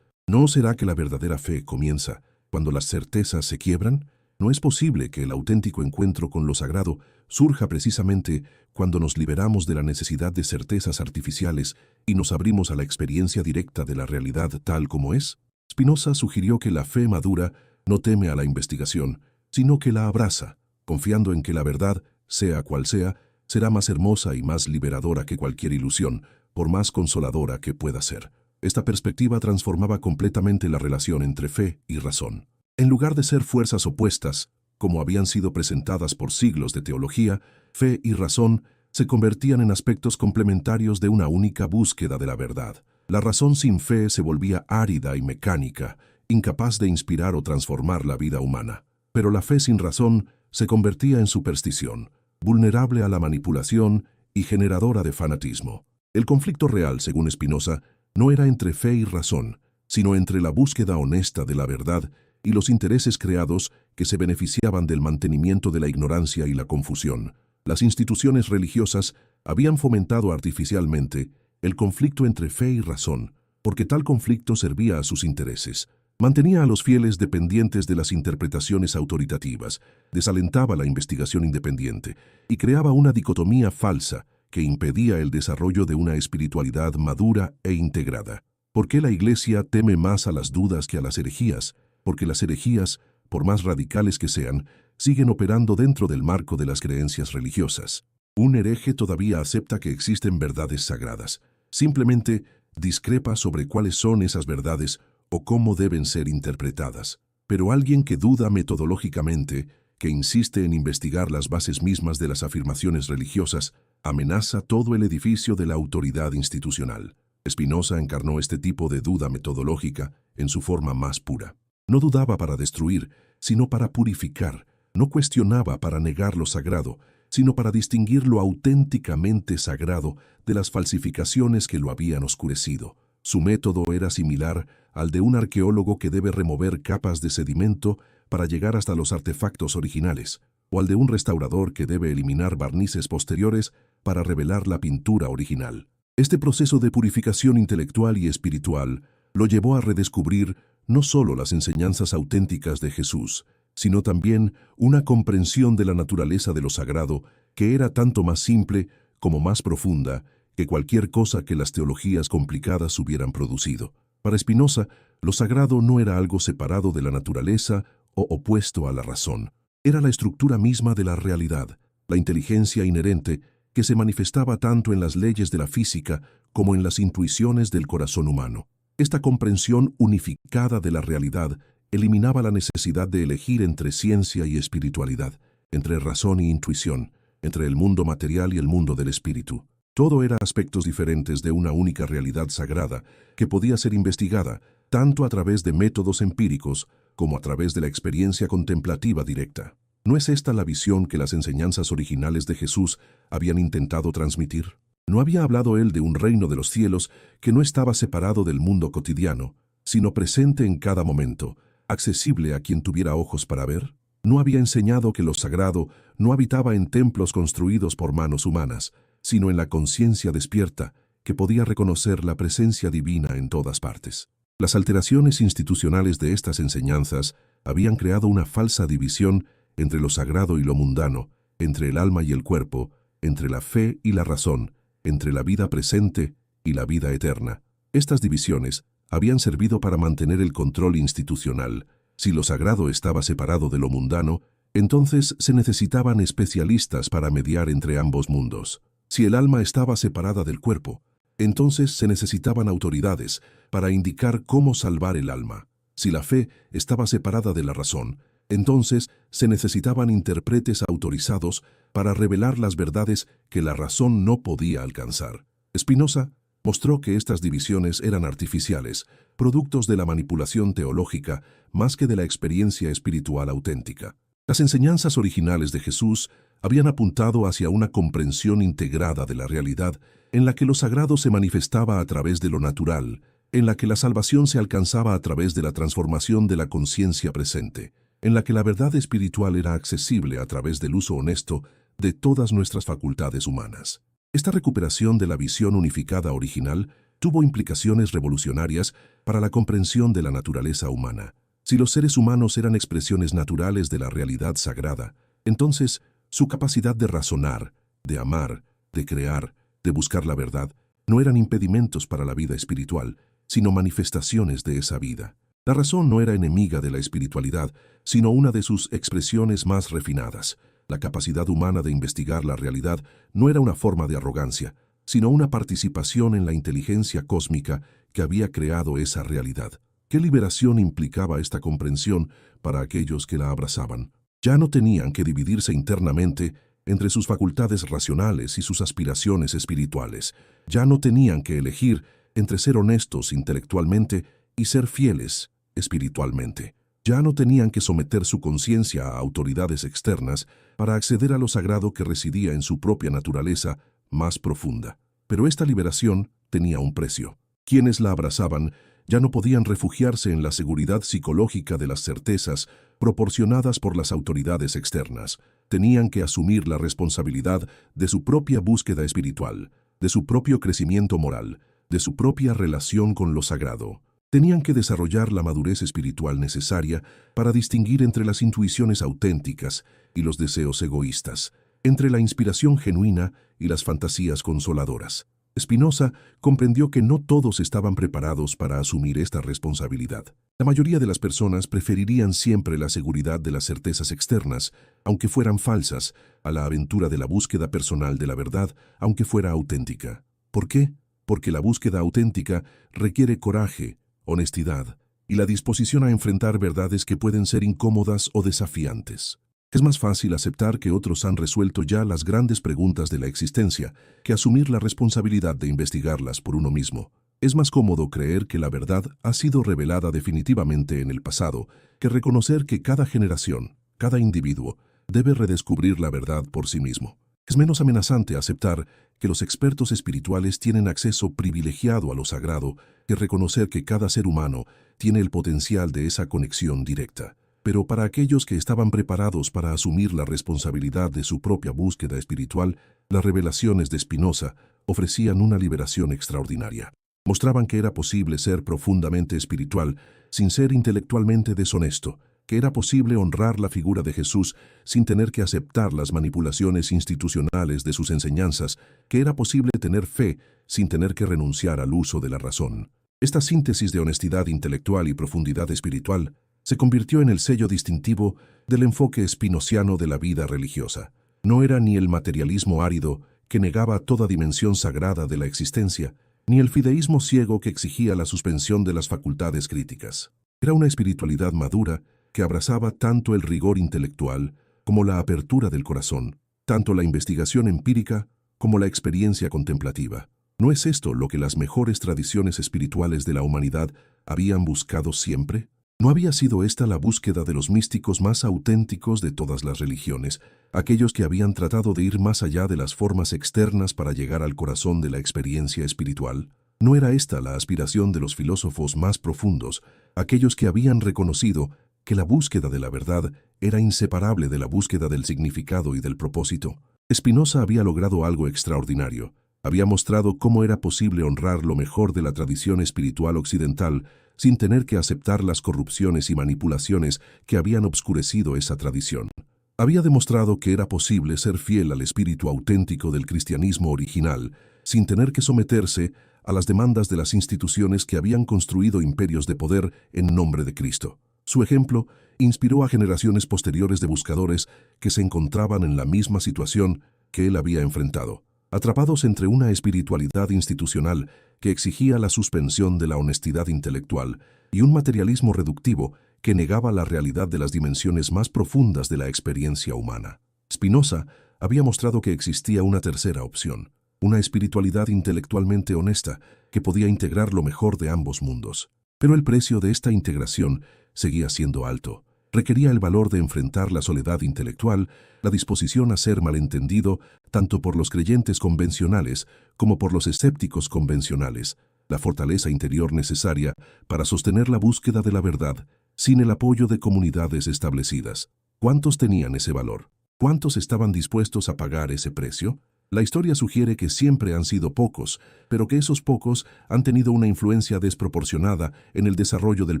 ¿No será que la verdadera fe comienza cuando las certezas se quiebran? ¿No es posible que el auténtico encuentro con lo sagrado surja precisamente cuando nos liberamos de la necesidad de certezas artificiales y nos abrimos a la experiencia directa de la realidad tal como es? Spinoza sugirió que la fe madura no teme a la investigación, sino que la abraza, confiando en que la verdad, sea cual sea, será más hermosa y más liberadora que cualquier ilusión, por más consoladora que pueda ser. Esta perspectiva transformaba completamente la relación entre fe y razón. En lugar de ser fuerzas opuestas, como habían sido presentadas por siglos de teología, fe y razón se convertían en aspectos complementarios de una única búsqueda de la verdad. La razón sin fe se volvía árida y mecánica, incapaz de inspirar o transformar la vida humana. Pero la fe sin razón se convertía en superstición, vulnerable a la manipulación y generadora de fanatismo. El conflicto real, según Spinoza, no era entre fe y razón, sino entre la búsqueda honesta de la verdad y los intereses creados que se beneficiaban del mantenimiento de la ignorancia y la confusión. Las instituciones religiosas habían fomentado artificialmente el conflicto entre fe y razón, porque tal conflicto servía a sus intereses. Mantenía a los fieles dependientes de las interpretaciones autoritativas, desalentaba la investigación independiente y creaba una dicotomía falsa que impedía el desarrollo de una espiritualidad madura e integrada. ¿Por qué la Iglesia teme más a las dudas que a las herejías? Porque las herejías, por más radicales que sean, siguen operando dentro del marco de las creencias religiosas. Un hereje todavía acepta que existen verdades sagradas. Simplemente discrepa sobre cuáles son esas verdades o cómo deben ser interpretadas. Pero alguien que duda metodológicamente, que insiste en investigar las bases mismas de las afirmaciones religiosas, amenaza todo el edificio de la autoridad institucional. Spinoza encarnó este tipo de duda metodológica en su forma más pura. No dudaba para destruir, sino para purificar. No cuestionaba para negar lo sagrado, sino para distinguir lo auténticamente sagrado de las falsificaciones que lo habían oscurecido. Su método era similar al de un arqueólogo que debe remover capas de sedimento para llegar hasta los artefactos originales, o al de un restaurador que debe eliminar barnices posteriores para revelar la pintura original. Este proceso de purificación intelectual y espiritual lo llevó a redescubrir no solo las enseñanzas auténticas de Jesús, sino también una comprensión de la naturaleza de lo sagrado que era tanto más simple como más profunda que cualquier cosa que las teologías complicadas hubieran producido. Para Spinoza, lo sagrado no era algo separado de la naturaleza o opuesto a la razón. Era la estructura misma de la realidad, la inteligencia inherente que se manifestaba tanto en las leyes de la física como en las intuiciones del corazón humano. Esta comprensión unificada de la realidad eliminaba la necesidad de elegir entre ciencia y espiritualidad, entre razón y intuición, entre el mundo material y el mundo del espíritu. Todo era aspectos diferentes de una única realidad sagrada que podía ser investigada tanto a través de métodos empíricos como a través de la experiencia contemplativa directa. ¿No es esta la visión que las enseñanzas originales de Jesús habían intentado transmitir? ¿No había hablado él de un reino de los cielos que no estaba separado del mundo cotidiano, sino presente en cada momento, accesible a quien tuviera ojos para ver? ¿No había enseñado que lo sagrado no habitaba en templos construidos por manos humanas, sino en la conciencia despierta que podía reconocer la presencia divina en todas partes? Las alteraciones institucionales de estas enseñanzas habían creado una falsa división entre lo sagrado y lo mundano, entre el alma y el cuerpo, entre la fe y la razón, entre la vida presente y la vida eterna. Estas divisiones habían servido para mantener el control institucional. Si lo sagrado estaba separado de lo mundano, entonces se necesitaban especialistas para mediar entre ambos mundos. Si el alma estaba separada del cuerpo, entonces se necesitaban autoridades para indicar cómo salvar el alma. Si la fe estaba separada de la razón, entonces se necesitaban intérpretes autorizados para revelar las verdades que la razón no podía alcanzar. Spinoza mostró que estas divisiones eran artificiales, productos de la manipulación teológica más que de la experiencia espiritual auténtica. Las enseñanzas originales de Jesús habían apuntado hacia una comprensión integrada de la realidad en la que lo sagrado se manifestaba a través de lo natural, en la que la salvación se alcanzaba a través de la transformación de la conciencia presente, en la que la verdad espiritual era accesible a través del uso honesto de todas nuestras facultades humanas. Esta recuperación de la visión unificada original tuvo implicaciones revolucionarias para la comprensión de la naturaleza humana. Si los seres humanos eran expresiones naturales de la realidad sagrada, entonces su capacidad de razonar, de amar, de crear, de buscar la verdad, no eran impedimentos para la vida espiritual, sino manifestaciones de esa vida. La razón no era enemiga de la espiritualidad, sino una de sus expresiones más refinadas. La capacidad humana de investigar la realidad no era una forma de arrogancia, sino una participación en la inteligencia cósmica que había creado esa realidad. ¿Qué liberación implicaba esta comprensión para aquellos que la abrazaban? Ya no tenían que dividirse internamente entre sus facultades racionales y sus aspiraciones espirituales. Ya no tenían que elegir entre ser honestos intelectualmente y ser fieles espiritualmente. Ya no tenían que someter su conciencia a autoridades externas para acceder a lo sagrado que residía en su propia naturaleza más profunda. Pero esta liberación tenía un precio. Quienes la abrazaban ya no podían refugiarse en la seguridad psicológica de las certezas proporcionadas por las autoridades externas. Tenían que asumir la responsabilidad de su propia búsqueda espiritual, de su propio crecimiento moral, de su propia relación con lo sagrado. Tenían que desarrollar la madurez espiritual necesaria para distinguir entre las intuiciones auténticas y los deseos egoístas, entre la inspiración genuina y las fantasías consoladoras. Spinoza comprendió que no todos estaban preparados para asumir esta responsabilidad. La mayoría de las personas preferirían siempre la seguridad de las certezas externas, aunque fueran falsas, a la aventura de la búsqueda personal de la verdad, aunque fuera auténtica. ¿Por qué? Porque la búsqueda auténtica requiere coraje, honestidad y la disposición a enfrentar verdades que pueden ser incómodas o desafiantes. Es más fácil aceptar que otros han resuelto ya las grandes preguntas de la existencia que asumir la responsabilidad de investigarlas por uno mismo. Es más cómodo creer que la verdad ha sido revelada definitivamente en el pasado que reconocer que cada generación, cada individuo, debe redescubrir la verdad por sí mismo. Es menos amenazante aceptar que los expertos espirituales tienen acceso privilegiado a lo sagrado que reconocer que cada ser humano tiene el potencial de esa conexión directa. Pero para aquellos que estaban preparados para asumir la responsabilidad de su propia búsqueda espiritual, las revelaciones de Spinoza ofrecían una liberación extraordinaria. Mostraban que era posible ser profundamente espiritual sin ser intelectualmente deshonesto, que era posible honrar la figura de Jesús sin tener que aceptar las manipulaciones institucionales de sus enseñanzas, que era posible tener fe sin tener que renunciar al uso de la razón. Esta síntesis de honestidad intelectual y profundidad espiritual se convirtió en el sello distintivo del enfoque spinoziano de la vida religiosa. No era ni el materialismo árido que negaba toda dimensión sagrada de la existencia, ni el fideísmo ciego que exigía la suspensión de las facultades críticas. Era una espiritualidad madura que abrazaba tanto el rigor intelectual como la apertura del corazón, tanto la investigación empírica como la experiencia contemplativa. ¿No es esto lo que las mejores tradiciones espirituales de la humanidad habían buscado siempre? ¿No había sido esta la búsqueda de los místicos más auténticos de todas las religiones, aquellos que habían tratado de ir más allá de las formas externas para llegar al corazón de la experiencia espiritual? ¿No era esta la aspiración de los filósofos más profundos, aquellos que habían reconocido que la búsqueda de la verdad era inseparable de la búsqueda del significado y del propósito? Spinoza había logrado algo extraordinario. Había mostrado cómo era posible honrar lo mejor de la tradición espiritual occidental sin tener que aceptar las corrupciones y manipulaciones que habían obscurecido esa tradición. Había demostrado que era posible ser fiel al espíritu auténtico del cristianismo original, sin tener que someterse a las demandas de las instituciones que habían construido imperios de poder en nombre de Cristo. Su ejemplo inspiró a generaciones posteriores de buscadores que se encontraban en la misma situación que él había enfrentado, atrapados entre una espiritualidad institucional que exigía la suspensión de la honestidad intelectual y un materialismo reductivo que negaba la realidad de las dimensiones más profundas de la experiencia humana. Spinoza había mostrado que existía una tercera opción, una espiritualidad intelectualmente honesta que podía integrar lo mejor de ambos mundos. Pero el precio de esta integración seguía siendo alto. Requería el valor de enfrentar la soledad intelectual, la disposición a ser malentendido tanto por los creyentes convencionales como por los escépticos convencionales, la fortaleza interior necesaria para sostener la búsqueda de la verdad, sin el apoyo de comunidades establecidas. ¿Cuántos tenían ese valor? ¿Cuántos estaban dispuestos a pagar ese precio? La historia sugiere que siempre han sido pocos, pero que esos pocos han tenido una influencia desproporcionada en el desarrollo del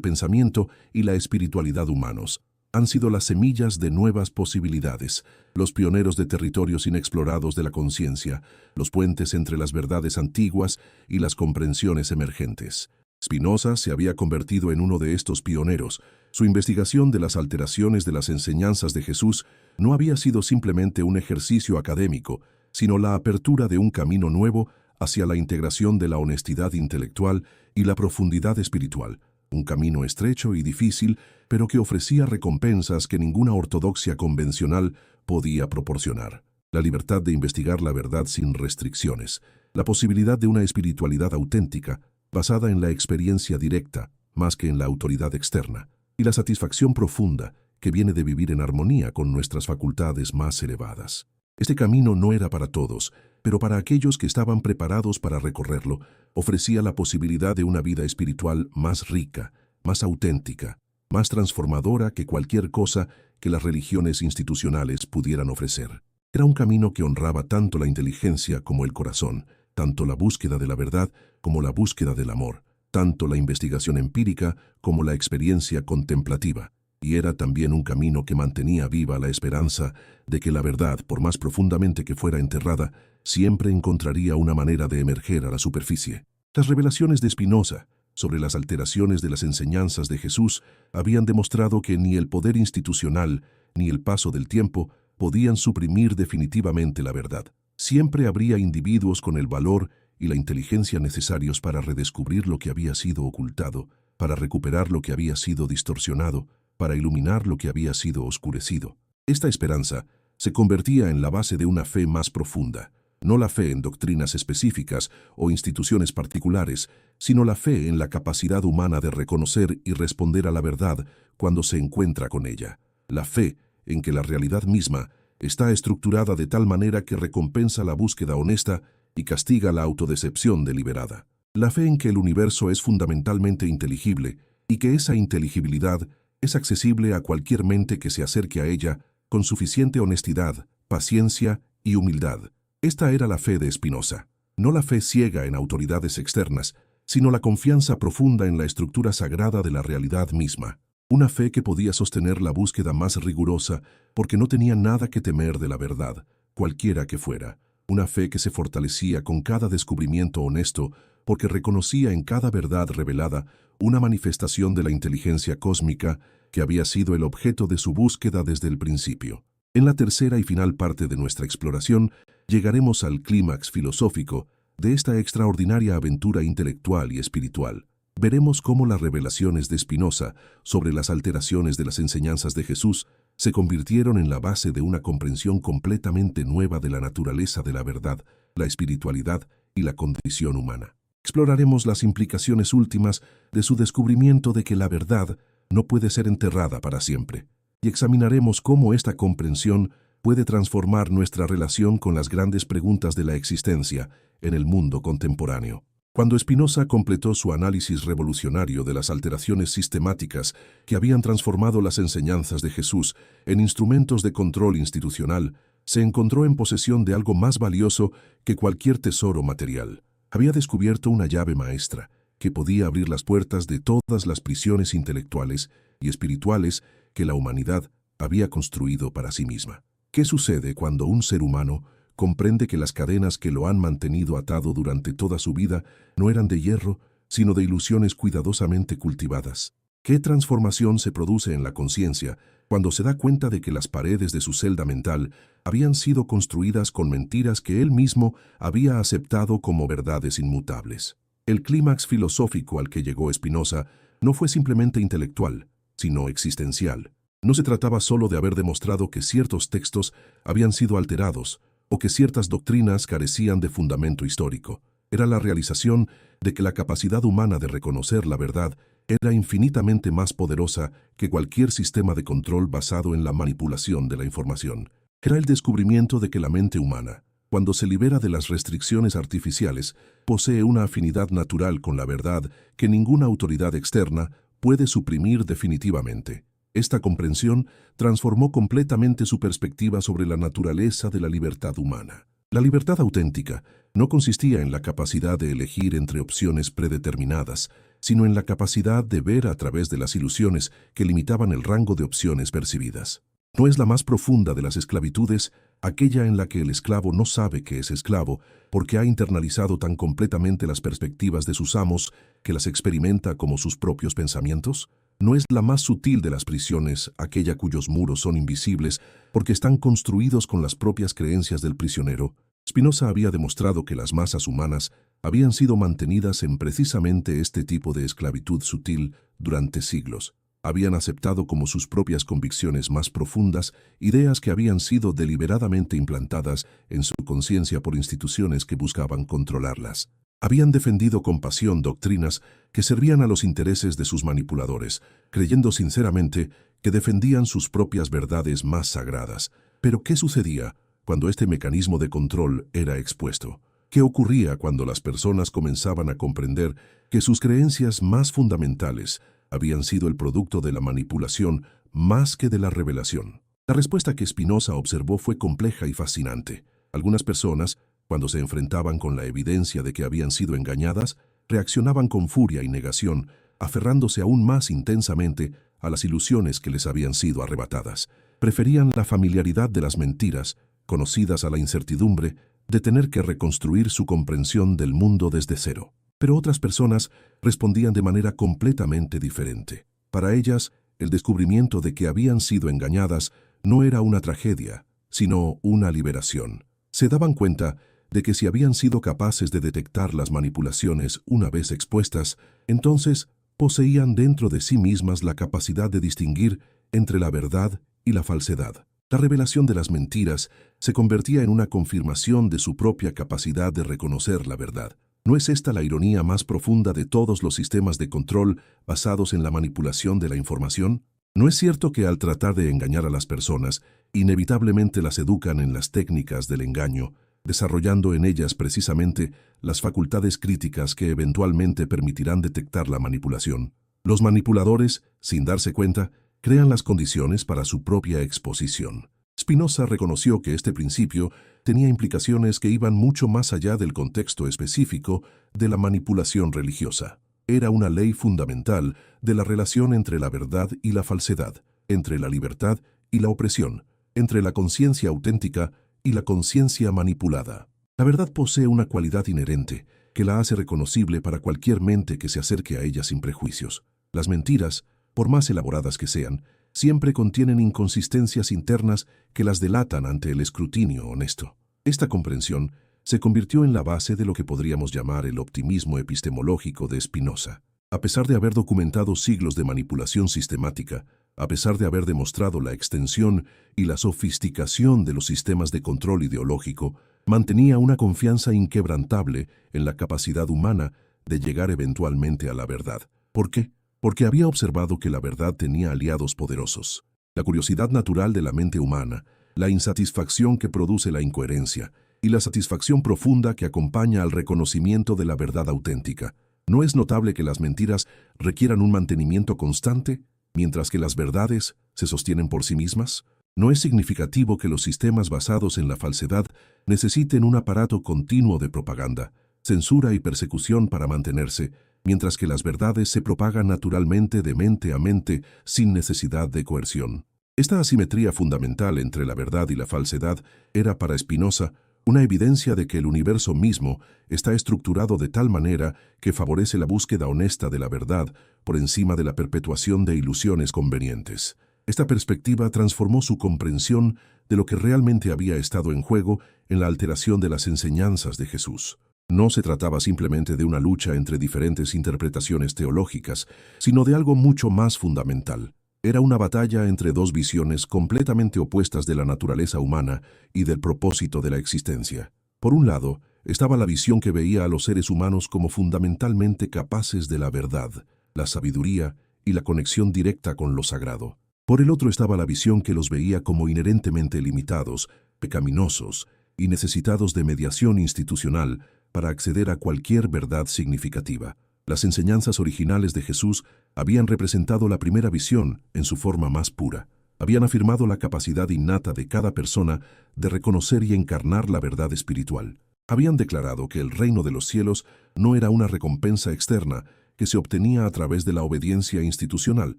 pensamiento y la espiritualidad humanos. Han sido las semillas de nuevas posibilidades, los pioneros de territorios inexplorados de la conciencia, los puentes entre las verdades antiguas y las comprensiones emergentes. Spinoza se había convertido en uno de estos pioneros. Su investigación de las alteraciones de las enseñanzas de Jesús no había sido simplemente un ejercicio académico, sino la apertura de un camino nuevo hacia la integración de la honestidad intelectual y la profundidad espiritual. Un camino estrecho y difícil, pero que ofrecía recompensas que ninguna ortodoxia convencional podía proporcionar. La libertad de investigar la verdad sin restricciones, la posibilidad de una espiritualidad auténtica, basada en la experiencia directa, más que en la autoridad externa, y la satisfacción profunda que viene de vivir en armonía con nuestras facultades más elevadas. Este camino no era para todos, pero para aquellos que estaban preparados para recorrerlo, ofrecía la posibilidad de una vida espiritual más rica, más auténtica, más transformadora que cualquier cosa que las religiones institucionales pudieran ofrecer. Era un camino que honraba tanto la inteligencia como el corazón, tanto la búsqueda de la verdad como la búsqueda del amor, tanto la investigación empírica como la experiencia contemplativa. Y era también un camino que mantenía viva la esperanza de que la verdad, por más profundamente que fuera enterrada, siempre encontraría una manera de emerger a la superficie. Las revelaciones de Spinoza sobre las alteraciones de las enseñanzas de Jesús habían demostrado que ni el poder institucional ni el paso del tiempo podían suprimir definitivamente la verdad. Siempre habría individuos con el valor y la inteligencia necesarios para redescubrir lo que había sido ocultado, para recuperar lo que había sido distorsionado, para iluminar lo que había sido oscurecido. Esta esperanza se convertía en la base de una fe más profunda, no la fe en doctrinas específicas o instituciones particulares, sino la fe en la capacidad humana de reconocer y responder a la verdad cuando se encuentra con ella. La fe en que la realidad misma está estructurada de tal manera que recompensa la búsqueda honesta y castiga la autodecepción deliberada. La fe en que el universo es fundamentalmente inteligible y que esa inteligibilidad es accesible a cualquier mente que se acerque a ella con suficiente honestidad, paciencia y humildad. Esta era la fe de Spinoza, no la fe ciega en autoridades externas, sino la confianza profunda en la estructura sagrada de la realidad misma. Una fe que podía sostener la búsqueda más rigurosa porque no tenía nada que temer de la verdad, cualquiera que fuera. Una fe que se fortalecía con cada descubrimiento honesto porque reconocía en cada verdad revelada una manifestación de la inteligencia cósmica que había sido el objeto de su búsqueda desde el principio. En la tercera y final parte de nuestra exploración, llegaremos al clímax filosófico de esta extraordinaria aventura intelectual y espiritual. Veremos cómo las revelaciones de Spinoza sobre las alteraciones de las enseñanzas de Jesús se convirtieron en la base de una comprensión completamente nueva de la naturaleza de la verdad, la espiritualidad y la condición humana. Exploraremos las implicaciones últimas de su descubrimiento de que la verdad no puede ser enterrada para siempre, y examinaremos cómo esta comprensión puede transformar nuestra relación con las grandes preguntas de la existencia en el mundo contemporáneo. Cuando Spinoza completó su análisis revolucionario de las alteraciones sistemáticas que habían transformado las enseñanzas de Jesús en instrumentos de control institucional, se encontró en posesión de algo más valioso que cualquier tesoro material. Había descubierto una llave maestra que podía abrir las puertas de todas las prisiones intelectuales y espirituales que la humanidad había construido para sí misma. ¿Qué sucede cuando un ser humano comprende que las cadenas que lo han mantenido atado durante toda su vida no eran de hierro, sino de ilusiones cuidadosamente cultivadas? ¿Qué transformación se produce en la conciencia cuando se da cuenta de que las paredes de su celda mental habían sido construidas con mentiras que él mismo había aceptado como verdades inmutables? El clímax filosófico al que llegó Spinoza no fue simplemente intelectual, sino existencial. No se trataba solo de haber demostrado que ciertos textos habían sido alterados o que ciertas doctrinas carecían de fundamento histórico. Era la realización de que la capacidad humana de reconocer la verdad era infinitamente más poderosa que cualquier sistema de control basado en la manipulación de la información. Era el descubrimiento de que la mente humana, cuando se libera de las restricciones artificiales, posee una afinidad natural con la verdad que ninguna autoridad externa puede suprimir definitivamente. Esta comprensión transformó completamente su perspectiva sobre la naturaleza de la libertad humana. La libertad auténtica no consistía en la capacidad de elegir entre opciones predeterminadas, sino en la capacidad de ver a través de las ilusiones que limitaban el rango de opciones percibidas. No es la más profunda de las esclavitudes aquella en la que el esclavo no sabe que es esclavo porque ha internalizado tan completamente las perspectivas de sus amos que las experimenta como sus propios pensamientos? ¿No es la más sutil de las prisiones aquella cuyos muros son invisibles porque están construidos con las propias creencias del prisionero? Spinoza había demostrado que las masas humanas habían sido mantenidas en precisamente este tipo de esclavitud sutil durante siglos. Habían aceptado como sus propias convicciones más profundas ideas que habían sido deliberadamente implantadas en su conciencia por instituciones que buscaban controlarlas. Habían defendido con pasión doctrinas que servían a los intereses de sus manipuladores, creyendo sinceramente que defendían sus propias verdades más sagradas. Pero ¿qué sucedía cuando este mecanismo de control era expuesto? ¿Qué ocurría cuando las personas comenzaban a comprender que sus creencias más fundamentales habían sido el producto de la manipulación más que de la revelación? La respuesta que Spinoza observó fue compleja y fascinante. Algunas personas, cuando se enfrentaban con la evidencia de que habían sido engañadas, reaccionaban con furia y negación, aferrándose aún más intensamente a las ilusiones que les habían sido arrebatadas. Preferían la familiaridad de las mentiras, conocidas a la incertidumbre, de tener que reconstruir su comprensión del mundo desde cero. Pero otras personas respondían de manera completamente diferente. Para ellas, el descubrimiento de que habían sido engañadas no era una tragedia, sino una liberación. Se daban cuenta de que si habían sido capaces de detectar las manipulaciones una vez expuestas, entonces poseían dentro de sí mismas la capacidad de distinguir entre la verdad y la falsedad. La revelación de las mentiras se convertía en una confirmación de su propia capacidad de reconocer la verdad. ¿No es esta la ironía más profunda de todos los sistemas de control basados en la manipulación de la información? ¿No es cierto que al tratar de engañar a las personas, inevitablemente las educan en las técnicas del engaño, desarrollando en ellas precisamente las facultades críticas que eventualmente permitirán detectar la manipulación? Los manipuladores, sin darse cuenta, crean las condiciones para su propia exposición. Spinoza reconoció que este principio tenía implicaciones que iban mucho más allá del contexto específico de la manipulación religiosa. Era una ley fundamental de la relación entre la verdad y la falsedad, entre la libertad y la opresión, entre la conciencia auténtica y la conciencia manipulada. La verdad posee una cualidad inherente que la hace reconocible para cualquier mente que se acerque a ella sin prejuicios. Las mentiras, por más elaboradas que sean, siempre contienen inconsistencias internas que las delatan ante el escrutinio honesto. Esta comprensión se convirtió en la base de lo que podríamos llamar el optimismo epistemológico de Spinoza. A pesar de haber documentado siglos de manipulación sistemática, a pesar de haber demostrado la extensión y la sofisticación de los sistemas de control ideológico, mantenía una confianza inquebrantable en la capacidad humana de llegar eventualmente a la verdad. ¿Por qué? Porque había observado que la verdad tenía aliados poderosos. La curiosidad natural de la mente humana, la insatisfacción que produce la incoherencia y la satisfacción profunda que acompaña al reconocimiento de la verdad auténtica. ¿No es notable que las mentiras requieran un mantenimiento constante, mientras que las verdades se sostienen por sí mismas? ¿No es significativo que los sistemas basados en la falsedad necesiten un aparato continuo de propaganda, censura y persecución para mantenerse, mientras que las verdades se propagan naturalmente de mente a mente sin necesidad de coerción? Esta asimetría fundamental entre la verdad y la falsedad era para Spinoza una evidencia de que el universo mismo está estructurado de tal manera que favorece la búsqueda honesta de la verdad por encima de la perpetuación de ilusiones convenientes. Esta perspectiva transformó su comprensión de lo que realmente había estado en juego en la alteración de las enseñanzas de Jesús. No se trataba simplemente de una lucha entre diferentes interpretaciones teológicas, sino de algo mucho más fundamental. Era una batalla entre dos visiones completamente opuestas de la naturaleza humana y del propósito de la existencia. Por un lado, estaba la visión que veía a los seres humanos como fundamentalmente capaces de la verdad, la sabiduría y la conexión directa con lo sagrado. Por el otro estaba la visión que los veía como inherentemente limitados, pecaminosos, y necesitados de mediación institucional para acceder a cualquier verdad significativa. Las enseñanzas originales de Jesús habían representado la primera visión en su forma más pura. Habían afirmado la capacidad innata de cada persona de reconocer y encarnar la verdad espiritual. Habían declarado que el reino de los cielos no era una recompensa externa que se obtenía a través de la obediencia institucional,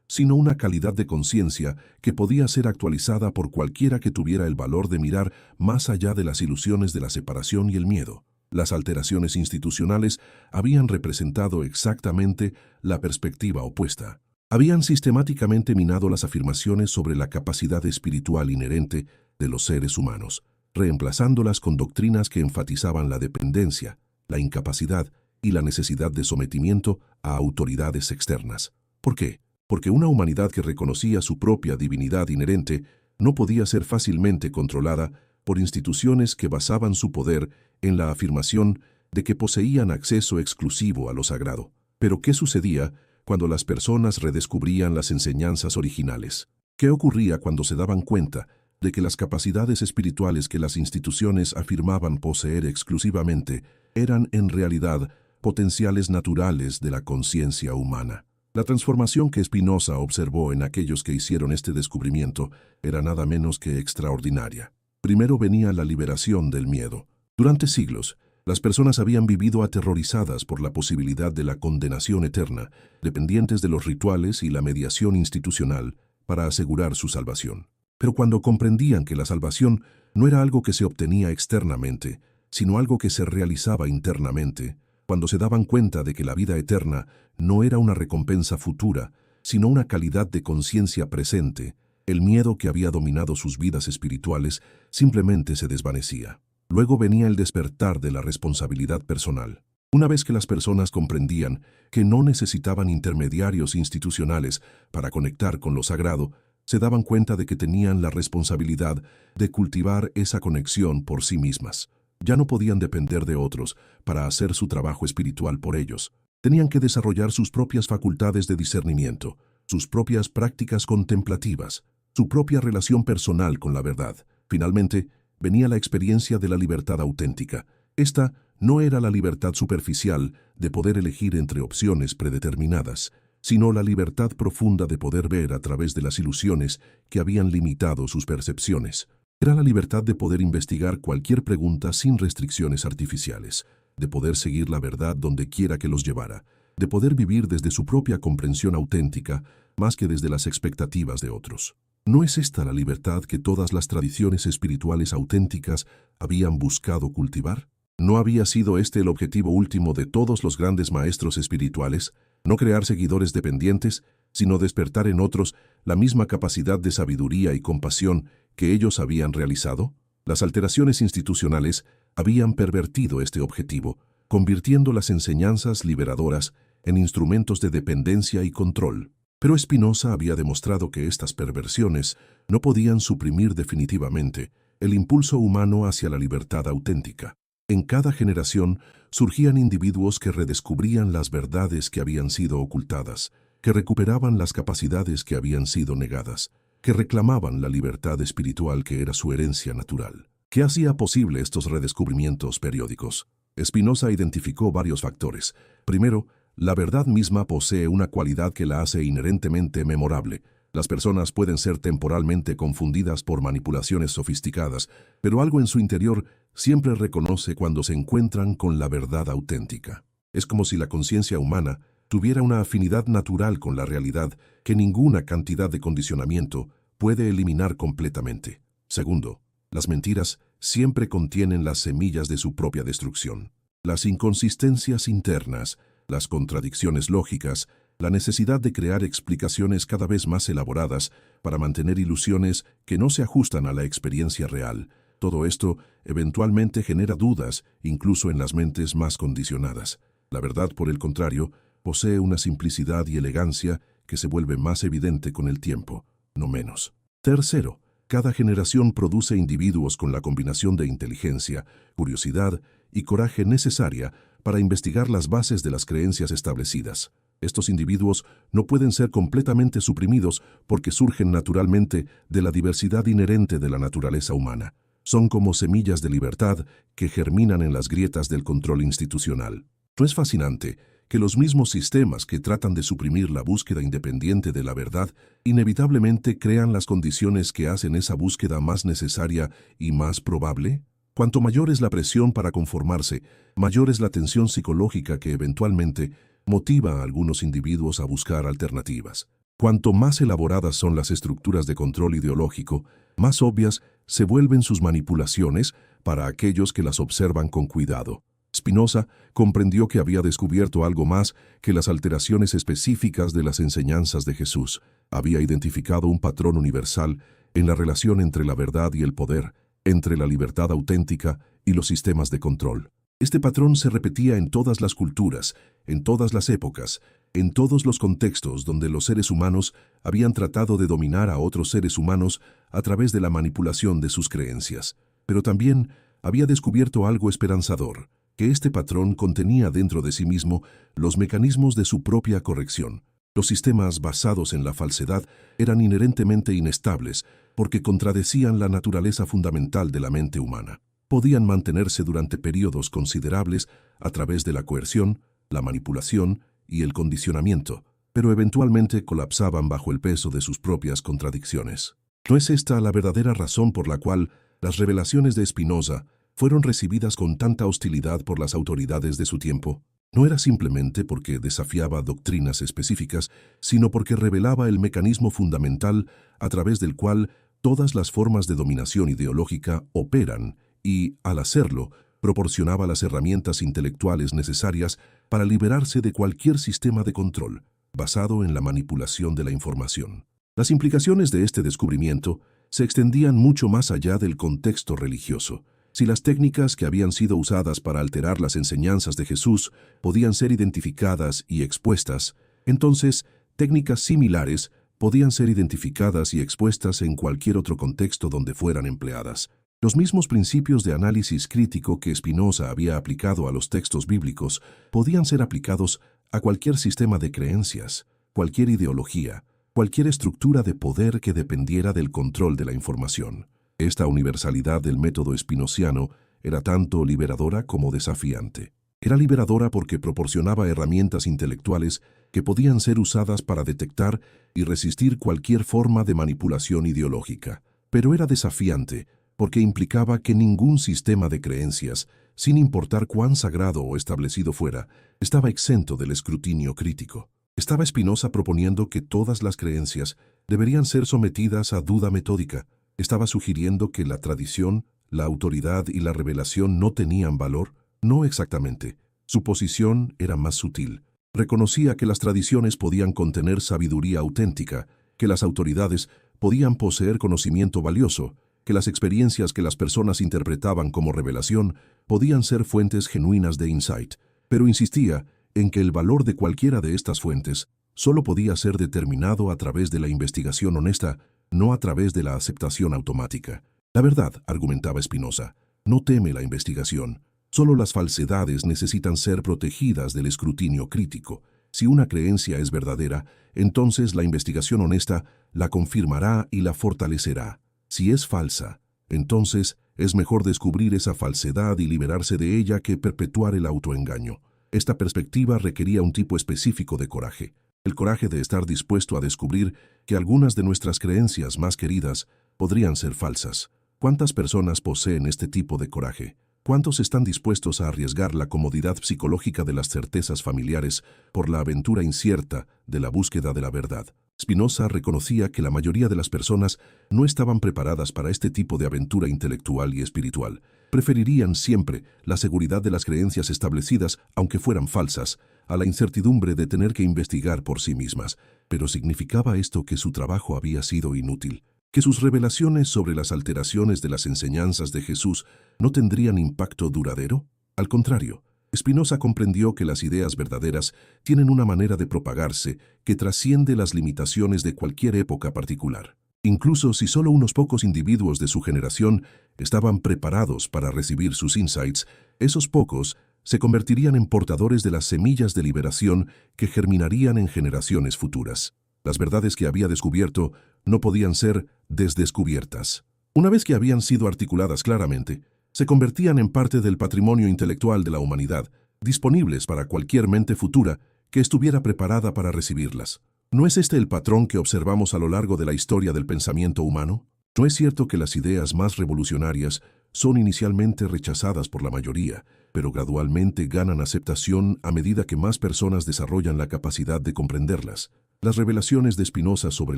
sino una calidad de conciencia que podía ser actualizada por cualquiera que tuviera el valor de mirar más allá de las ilusiones de la separación y el miedo. Las alteraciones institucionales habían representado exactamente la perspectiva opuesta. Habían sistemáticamente minado las afirmaciones sobre la capacidad espiritual inherente de los seres humanos, reemplazándolas con doctrinas que enfatizaban la dependencia, la incapacidad y la necesidad de sometimiento a autoridades externas. ¿Por qué? Porque una humanidad que reconocía su propia divinidad inherente no podía ser fácilmente controlada por instituciones que basaban su poder en la afirmación de que poseían acceso exclusivo a lo sagrado. Pero ¿qué sucedía cuando las personas redescubrían las enseñanzas originales? ¿Qué ocurría cuando se daban cuenta de que las capacidades espirituales que las instituciones afirmaban poseer exclusivamente eran en realidad potenciales naturales de la conciencia humana? La transformación que Spinoza observó en aquellos que hicieron este descubrimiento era nada menos que extraordinaria. Primero venía la liberación del miedo. Durante siglos, las personas habían vivido aterrorizadas por la posibilidad de la condenación eterna, dependientes de los rituales y la mediación institucional para asegurar su salvación. Pero cuando comprendían que la salvación no era algo que se obtenía externamente, sino algo que se realizaba internamente, cuando se daban cuenta de que la vida eterna no era una recompensa futura, sino una calidad de conciencia presente, el miedo que había dominado sus vidas espirituales simplemente se desvanecía. Luego venía el despertar de la responsabilidad personal. Una vez que las personas comprendían que no necesitaban intermediarios institucionales para conectar con lo sagrado, se daban cuenta de que tenían la responsabilidad de cultivar esa conexión por sí mismas. Ya no podían depender de otros para hacer su trabajo espiritual por ellos. Tenían que desarrollar sus propias facultades de discernimiento, sus propias prácticas contemplativas, su propia relación personal con la verdad. Finalmente, venía la experiencia de la libertad auténtica. Esta no era la libertad superficial de poder elegir entre opciones predeterminadas, sino la libertad profunda de poder ver a través de las ilusiones que habían limitado sus percepciones. Era la libertad de poder investigar cualquier pregunta sin restricciones artificiales, de poder seguir la verdad donde quiera que los llevara, de poder vivir desde su propia comprensión auténtica más que desde las expectativas de otros. ¿No es esta la libertad que todas las tradiciones espirituales auténticas habían buscado cultivar? ¿No había sido este el objetivo último de todos los grandes maestros espirituales? No crear seguidores dependientes, sino despertar en otros la misma capacidad de sabiduría y compasión que ellos habían realizado. Las alteraciones institucionales habían pervertido este objetivo, convirtiendo las enseñanzas liberadoras en instrumentos de dependencia y control. Pero Spinoza había demostrado que estas perversiones no podían suprimir definitivamente el impulso humano hacia la libertad auténtica. En cada generación surgían individuos que redescubrían las verdades que habían sido ocultadas, que recuperaban las capacidades que habían sido negadas, que reclamaban la libertad espiritual que era su herencia natural. ¿Qué hacía posible estos redescubrimientos periódicos? Spinoza identificó varios factores. Primero, la verdad misma posee una cualidad que la hace inherentemente memorable. Las personas pueden ser temporalmente confundidas por manipulaciones sofisticadas, pero algo en su interior siempre reconoce cuando se encuentran con la verdad auténtica. Es como si la conciencia humana tuviera una afinidad natural con la realidad que ninguna cantidad de condicionamiento puede eliminar completamente. Segundo, las mentiras siempre contienen las semillas de su propia destrucción. Las inconsistencias internas, las contradicciones lógicas, la necesidad de crear explicaciones cada vez más elaboradas para mantener ilusiones que no se ajustan a la experiencia real. Todo esto eventualmente genera dudas, incluso en las mentes más condicionadas. La verdad, por el contrario, posee una simplicidad y elegancia que se vuelve más evidente con el tiempo, no menos. Tercero, cada generación produce individuos con la combinación de inteligencia, curiosidad y coraje necesaria para investigar las bases de las creencias establecidas. Estos individuos no pueden ser completamente suprimidos porque surgen naturalmente de la diversidad inherente de la naturaleza humana. son como semillas de libertad que germinan en las grietas del control institucional. ¿No es fascinante que los mismos sistemas que tratan de suprimir la búsqueda independiente de la verdad inevitablemente crean las condiciones que hacen esa búsqueda más necesaria y más probable? Cuanto mayor es la presión para conformarse, mayor es la tensión psicológica que eventualmente motiva a algunos individuos a buscar alternativas. Cuanto más elaboradas son las estructuras de control ideológico, más obvias se vuelven sus manipulaciones para aquellos que las observan con cuidado. Spinoza comprendió que había descubierto algo más que las alteraciones específicas de las enseñanzas de Jesús. Había identificado un patrón universal en la relación entre la verdad y el poder, entre la libertad auténtica y los sistemas de control. Este patrón se repetía en todas las culturas, en todas las épocas, en todos los contextos donde los seres humanos habían tratado de dominar a otros seres humanos a través de la manipulación de sus creencias. Pero también había descubierto algo esperanzador, que este patrón contenía dentro de sí mismo los mecanismos de su propia corrección. Los sistemas basados en la falsedad eran inherentemente inestables porque contradecían la naturaleza fundamental de la mente humana. Podían mantenerse durante periodos considerables a través de la coerción, la manipulación y el condicionamiento, pero eventualmente colapsaban bajo el peso de sus propias contradicciones. ¿No es esta la verdadera razón por la cual las revelaciones de Spinoza fueron recibidas con tanta hostilidad por las autoridades de su tiempo? No era simplemente porque desafiaba doctrinas específicas, sino porque revelaba el mecanismo fundamental a través del cual todas las formas de dominación ideológica operan y, al hacerlo, proporcionaba las herramientas intelectuales necesarias para liberarse de cualquier sistema de control, basado en la manipulación de la información. Las implicaciones de este descubrimiento se extendían mucho más allá del contexto religioso. Si las técnicas que habían sido usadas para alterar las enseñanzas de Jesús podían ser identificadas y expuestas, entonces técnicas similares podían ser identificadas y expuestas en cualquier otro contexto donde fueran empleadas. Los mismos principios de análisis crítico que Spinoza había aplicado a los textos bíblicos podían ser aplicados a cualquier sistema de creencias, cualquier ideología, cualquier estructura de poder que dependiera del control de la información. Esta universalidad del método spinoziano era tanto liberadora como desafiante. Era liberadora porque proporcionaba herramientas intelectuales que podían ser usadas para detectar y resistir cualquier forma de manipulación ideológica. Pero era desafiante porque implicaba que ningún sistema de creencias, sin importar cuán sagrado o establecido fuera, estaba exento del escrutinio crítico. Estaba Spinoza proponiendo que todas las creencias deberían ser sometidas a duda metódica. Estaba sugiriendo que la tradición, la autoridad y la revelación no tenían valor. No exactamente. Su posición era más sutil. Reconocía que las tradiciones podían contener sabiduría auténtica, que las autoridades podían poseer conocimiento valioso, que las experiencias que las personas interpretaban como revelación podían ser fuentes genuinas de insight, pero insistía en que el valor de cualquiera de estas fuentes solo podía ser determinado a través de la investigación honesta, no a través de la aceptación automática. La verdad, argumentaba Spinoza, no teme la investigación. Solo las falsedades necesitan ser protegidas del escrutinio crítico. Si una creencia es verdadera, entonces la investigación honesta la confirmará y la fortalecerá. Si es falsa, entonces es mejor descubrir esa falsedad y liberarse de ella que perpetuar el autoengaño. Esta perspectiva requería un tipo específico de coraje. El coraje de estar dispuesto a descubrir que algunas de nuestras creencias más queridas podrían ser falsas. ¿Cuántas personas poseen este tipo de coraje? ¿Cuántos están dispuestos a arriesgar la comodidad psicológica de las certezas familiares por la aventura incierta de la búsqueda de la verdad? Spinoza reconocía que la mayoría de las personas no estaban preparadas para este tipo de aventura intelectual y espiritual. Preferirían siempre la seguridad de las creencias establecidas, aunque fueran falsas, a la incertidumbre de tener que investigar por sí mismas. Pero ¿significaba esto que su trabajo había sido inútil? ¿Que sus revelaciones sobre las alteraciones de las enseñanzas de Jesús no tendrían impacto duradero? Al contrario, Spinoza comprendió que las ideas verdaderas tienen una manera de propagarse que trasciende las limitaciones de cualquier época particular. Incluso si solo unos pocos individuos de su generación estaban preparados para recibir sus insights, esos pocos se convertirían en portadores de las semillas de liberación que germinarían en generaciones futuras. Las verdades que había descubierto no podían ser desdescubiertas. Una vez que habían sido articuladas claramente, se convertían en parte del patrimonio intelectual de la humanidad, disponibles para cualquier mente futura que estuviera preparada para recibirlas. ¿No es este el patrón que observamos a lo largo de la historia del pensamiento humano? ¿No es cierto que las ideas más revolucionarias son inicialmente rechazadas por la mayoría, pero gradualmente ganan aceptación a medida que más personas desarrollan la capacidad de comprenderlas? Las revelaciones de Spinoza sobre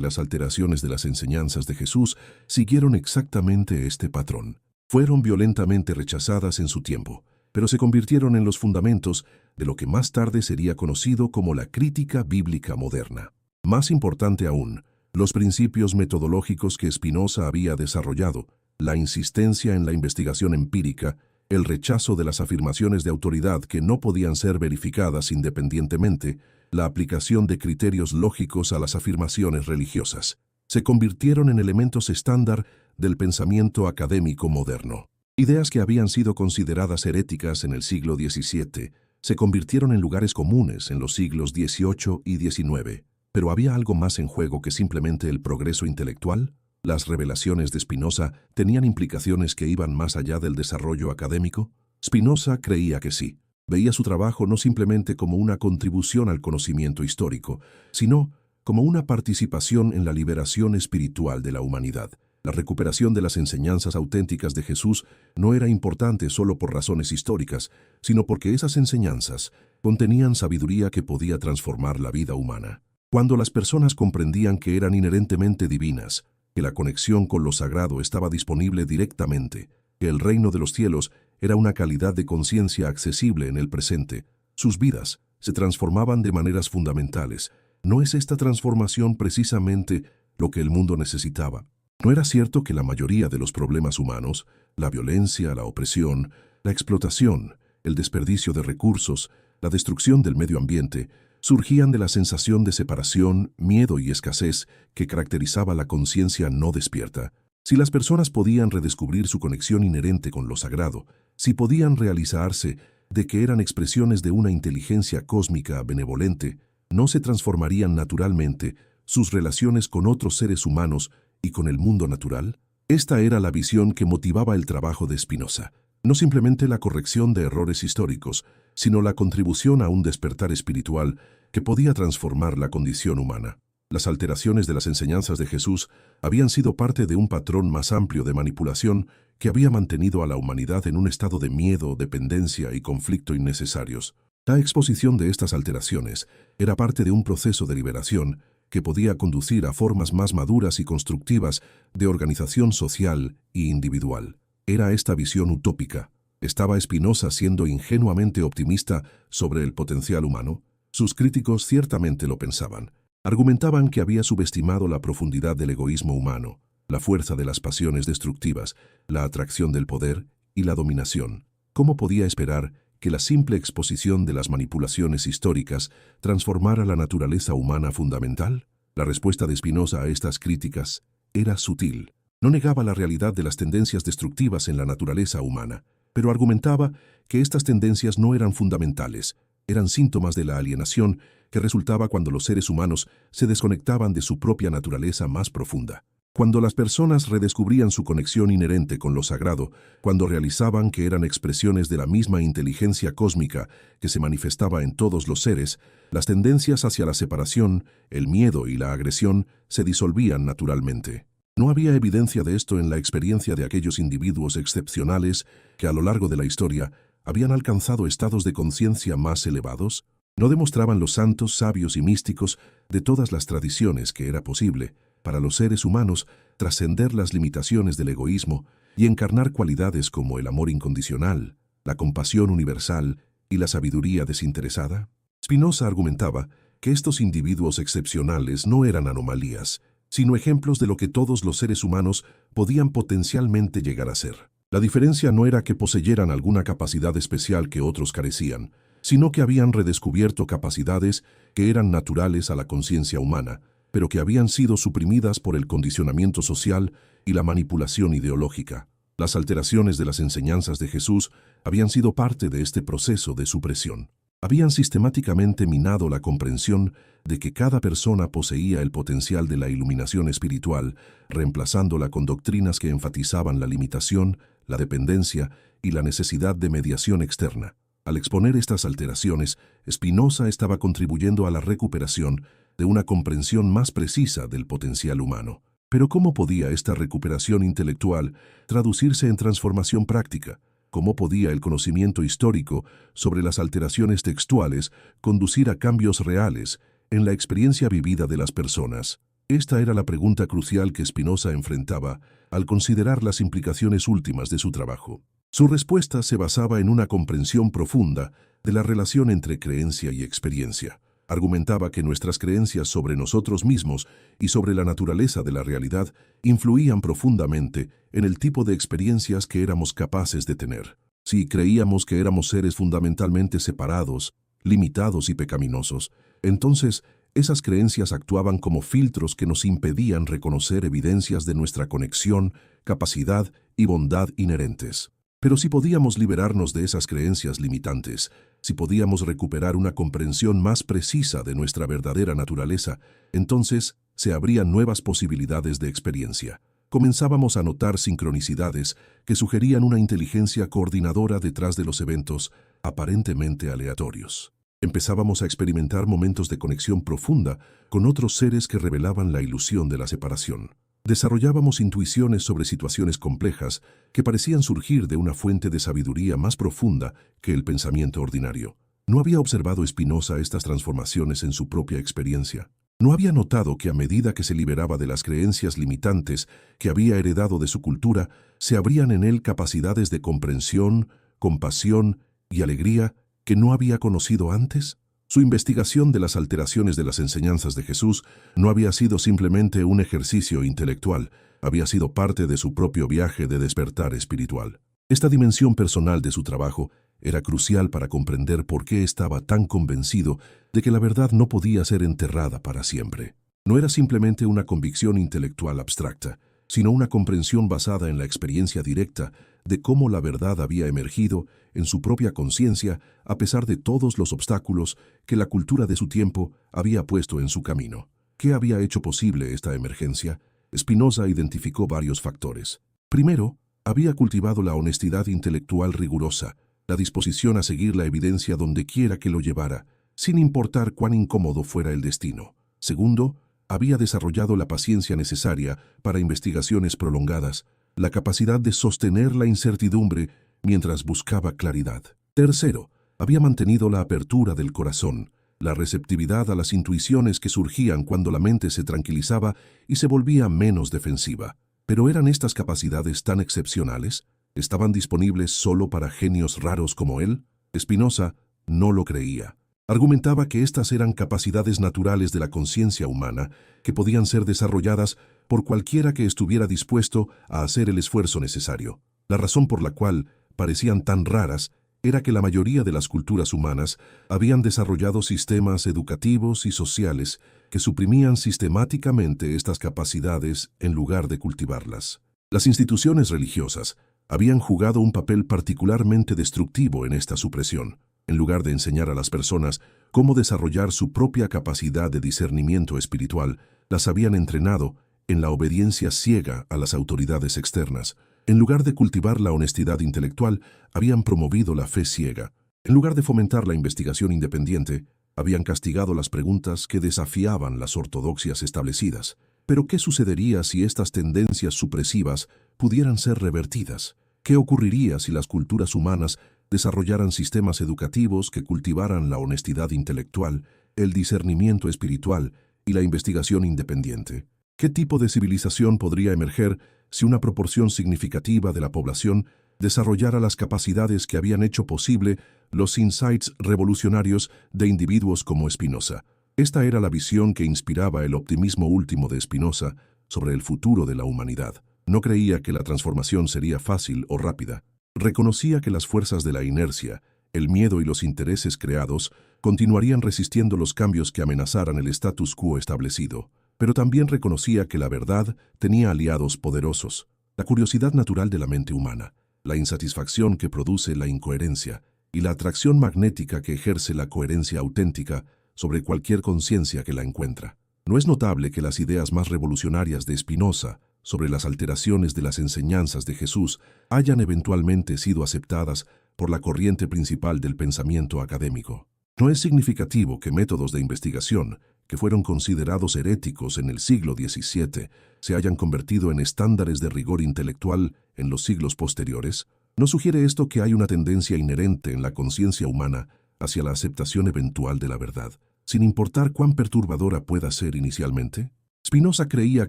las alteraciones de las enseñanzas de Jesús siguieron exactamente este patrón. Fueron violentamente rechazadas en su tiempo, pero se convirtieron en los fundamentos de lo que más tarde sería conocido como la crítica bíblica moderna. Más importante aún, los principios metodológicos que Spinoza había desarrollado, la insistencia en la investigación empírica, el rechazo de las afirmaciones de autoridad que no podían ser verificadas independientemente, la aplicación de criterios lógicos a las afirmaciones religiosas, se convirtieron en elementos estándar del pensamiento académico moderno. Ideas que habían sido consideradas heréticas en el siglo XVII se convirtieron en lugares comunes en los siglos XVIII y XIX. ¿Pero había algo más en juego que simplemente el progreso intelectual? ¿Las revelaciones de Spinoza tenían implicaciones que iban más allá del desarrollo académico? Spinoza creía que sí. Veía su trabajo no simplemente como una contribución al conocimiento histórico, sino como una participación en la liberación espiritual de la humanidad. La recuperación de las enseñanzas auténticas de Jesús no era importante solo por razones históricas, sino porque esas enseñanzas contenían sabiduría que podía transformar la vida humana. Cuando las personas comprendían que eran inherentemente divinas, que la conexión con lo sagrado estaba disponible directamente, que el reino de los cielos era una calidad de conciencia accesible en el presente, sus vidas se transformaban de maneras fundamentales. ¿No es esta transformación precisamente lo que el mundo necesitaba? ¿No era cierto que la mayoría de los problemas humanos, la violencia, la opresión, la explotación, el desperdicio de recursos, la destrucción del medio ambiente, surgían de la sensación de separación, miedo y escasez que caracterizaba la conciencia no despierta? Si las personas podían redescubrir su conexión inherente con lo sagrado, si podían realizarse de que eran expresiones de una inteligencia cósmica benevolente, ¿no se transformarían naturalmente sus relaciones con otros seres humanos y con el mundo natural? Esta era la visión que motivaba el trabajo de Spinoza. No simplemente la corrección de errores históricos, sino la contribución a un despertar espiritual que podía transformar la condición humana. Las alteraciones de las enseñanzas de Jesús habían sido parte de un patrón más amplio de manipulación que había mantenido a la humanidad en un estado de miedo, dependencia y conflicto innecesarios. La exposición de estas alteraciones era parte de un proceso de liberación que podía conducir a formas más maduras y constructivas de organización social y individual. Era esta visión utópica. ¿Estaba Spinoza siendo ingenuamente optimista sobre el potencial humano? Sus críticos ciertamente lo pensaban. Argumentaban que había subestimado la profundidad del egoísmo humano, la fuerza de las pasiones destructivas, la atracción del poder y la dominación. ¿Cómo podía esperar que la simple exposición de las manipulaciones históricas transformara la naturaleza humana fundamental? La respuesta de Spinoza a estas críticas era sutil. No negaba la realidad de las tendencias destructivas en la naturaleza humana, pero argumentaba que estas tendencias no eran fundamentales, eran síntomas de la alienación que resultaba cuando los seres humanos se desconectaban de su propia naturaleza más profunda. Cuando las personas redescubrían su conexión inherente con lo sagrado, cuando realizaban que eran expresiones de la misma inteligencia cósmica que se manifestaba en todos los seres, las tendencias hacia la separación, el miedo y la agresión se disolvían naturalmente. ¿No había evidencia de esto en la experiencia de aquellos individuos excepcionales que a lo largo de la historia habían alcanzado estados de conciencia más elevados? ¿No demostraban los santos, sabios y místicos de todas las tradiciones que era posible para los seres humanos trascender las limitaciones del egoísmo y encarnar cualidades como el amor incondicional, la compasión universal y la sabiduría desinteresada? Spinoza argumentaba que estos individuos excepcionales no eran anomalías, sino ejemplos de lo que todos los seres humanos podían potencialmente llegar a ser. La diferencia no era que poseyeran alguna capacidad especial que otros carecían, sino que habían redescubierto capacidades que eran naturales a la conciencia humana, pero que habían sido suprimidas por el condicionamiento social y la manipulación ideológica. Las alteraciones de las enseñanzas de Jesús habían sido parte de este proceso de supresión. habían sistemáticamente minado la comprensión de que cada persona poseía el potencial de la iluminación espiritual, reemplazándola con doctrinas que enfatizaban la limitación, la dependencia y la necesidad de mediación externa. Al exponer estas alteraciones, Spinoza estaba contribuyendo a la recuperación de una comprensión más precisa del potencial humano. Pero ¿cómo podía esta recuperación intelectual traducirse en transformación práctica? ¿Cómo podía el conocimiento histórico sobre las alteraciones textuales conducir a cambios reales en la experiencia vivida de las personas? Esta era la pregunta crucial que Spinoza enfrentaba al considerar las implicaciones últimas de su trabajo. Su respuesta se basaba en una comprensión profunda de la relación entre creencia y experiencia. Argumentaba que nuestras creencias sobre nosotros mismos y sobre la naturaleza de la realidad influían profundamente en el tipo de experiencias que éramos capaces de tener. Si creíamos que éramos seres fundamentalmente separados, limitados y pecaminosos, entonces esas creencias actuaban como filtros que nos impedían reconocer evidencias de nuestra conexión, capacidad y bondad inherentes. Pero si podíamos liberarnos de esas creencias limitantes, si podíamos recuperar una comprensión más precisa de nuestra verdadera naturaleza, entonces se abrían nuevas posibilidades de experiencia. Comenzábamos a notar sincronicidades que sugerían una inteligencia coordinadora detrás de los eventos aparentemente aleatorios. Empezábamos a experimentar momentos de conexión profunda con otros seres que revelaban la ilusión de la separación. Desarrollábamos intuiciones sobre situaciones complejas que parecían surgir de una fuente de sabiduría más profunda que el pensamiento ordinario. ¿No había observado Spinoza estas transformaciones en su propia experiencia? ¿No había notado que a medida que se liberaba de las creencias limitantes que había heredado de su cultura, se abrían en él capacidades de comprensión, compasión y alegría que no había conocido antes? Su investigación de las alteraciones de las enseñanzas de Jesús no había sido simplemente un ejercicio intelectual, había sido parte de su propio viaje de despertar espiritual. Esta dimensión personal de su trabajo era crucial para comprender por qué estaba tan convencido de que la verdad no podía ser enterrada para siempre. No era simplemente una convicción intelectual abstracta, sino una comprensión basada en la experiencia directa de cómo la verdad había emergido en su propia conciencia a pesar de todos los obstáculos que la cultura de su tiempo había puesto en su camino. ¿Qué había hecho posible esta emergencia? Spinoza identificó varios factores. Primero, había cultivado la honestidad intelectual rigurosa, la disposición a seguir la evidencia donde quiera que lo llevara, sin importar cuán incómodo fuera el destino. Segundo, había desarrollado la paciencia necesaria para investigaciones prolongadas, la capacidad de sostener la incertidumbre mientras buscaba claridad. Tercero, había mantenido la apertura del corazón, la receptividad a las intuiciones que surgían cuando la mente se tranquilizaba y se volvía menos defensiva. ¿Pero eran estas capacidades tan excepcionales? ¿Estaban disponibles solo para genios raros como él? Spinoza no lo creía. Argumentaba que estas eran capacidades naturales de la conciencia humana que podían ser desarrolladas por cualquiera que estuviera dispuesto a hacer el esfuerzo necesario. La razón por la cual parecían tan raras era que la mayoría de las culturas humanas habían desarrollado sistemas educativos y sociales que suprimían sistemáticamente estas capacidades en lugar de cultivarlas. Las instituciones religiosas habían jugado un papel particularmente destructivo en esta supresión. En lugar de enseñar a las personas cómo desarrollar su propia capacidad de discernimiento espiritual, las habían entrenado en la obediencia ciega a las autoridades externas. En lugar de cultivar la honestidad intelectual, habían promovido la fe ciega. En lugar de fomentar la investigación independiente, habían castigado las preguntas que desafiaban las ortodoxias establecidas. Pero ¿qué sucedería si estas tendencias supresivas pudieran ser revertidas? ¿Qué ocurriría si las culturas humanas desarrollaran sistemas educativos que cultivaran la honestidad intelectual, el discernimiento espiritual y la investigación independiente? ¿Qué tipo de civilización podría emerger si una proporción significativa de la población desarrollara las capacidades que habían hecho posible los insights revolucionarios de individuos como Spinoza? Esta era la visión que inspiraba el optimismo último de Spinoza sobre el futuro de la humanidad. No creía que la transformación sería fácil o rápida. Reconocía que las fuerzas de la inercia, el miedo y los intereses creados continuarían resistiendo los cambios que amenazaran el status quo establecido, pero también reconocía que la verdad tenía aliados poderosos, la curiosidad natural de la mente humana, la insatisfacción que produce la incoherencia y la atracción magnética que ejerce la coherencia auténtica sobre cualquier conciencia que la encuentra. No es notable que las ideas más revolucionarias de Spinoza sobre las alteraciones de las enseñanzas de Jesús hayan eventualmente sido aceptadas por la corriente principal del pensamiento académico. No es significativo que métodos de investigación que fueron considerados heréticos en el siglo XVII se hayan convertido en estándares de rigor intelectual en los siglos posteriores. ¿No sugiere esto que hay una tendencia inherente en la conciencia humana hacia la aceptación eventual de la verdad, sin importar cuán perturbadora pueda ser inicialmente? Spinoza creía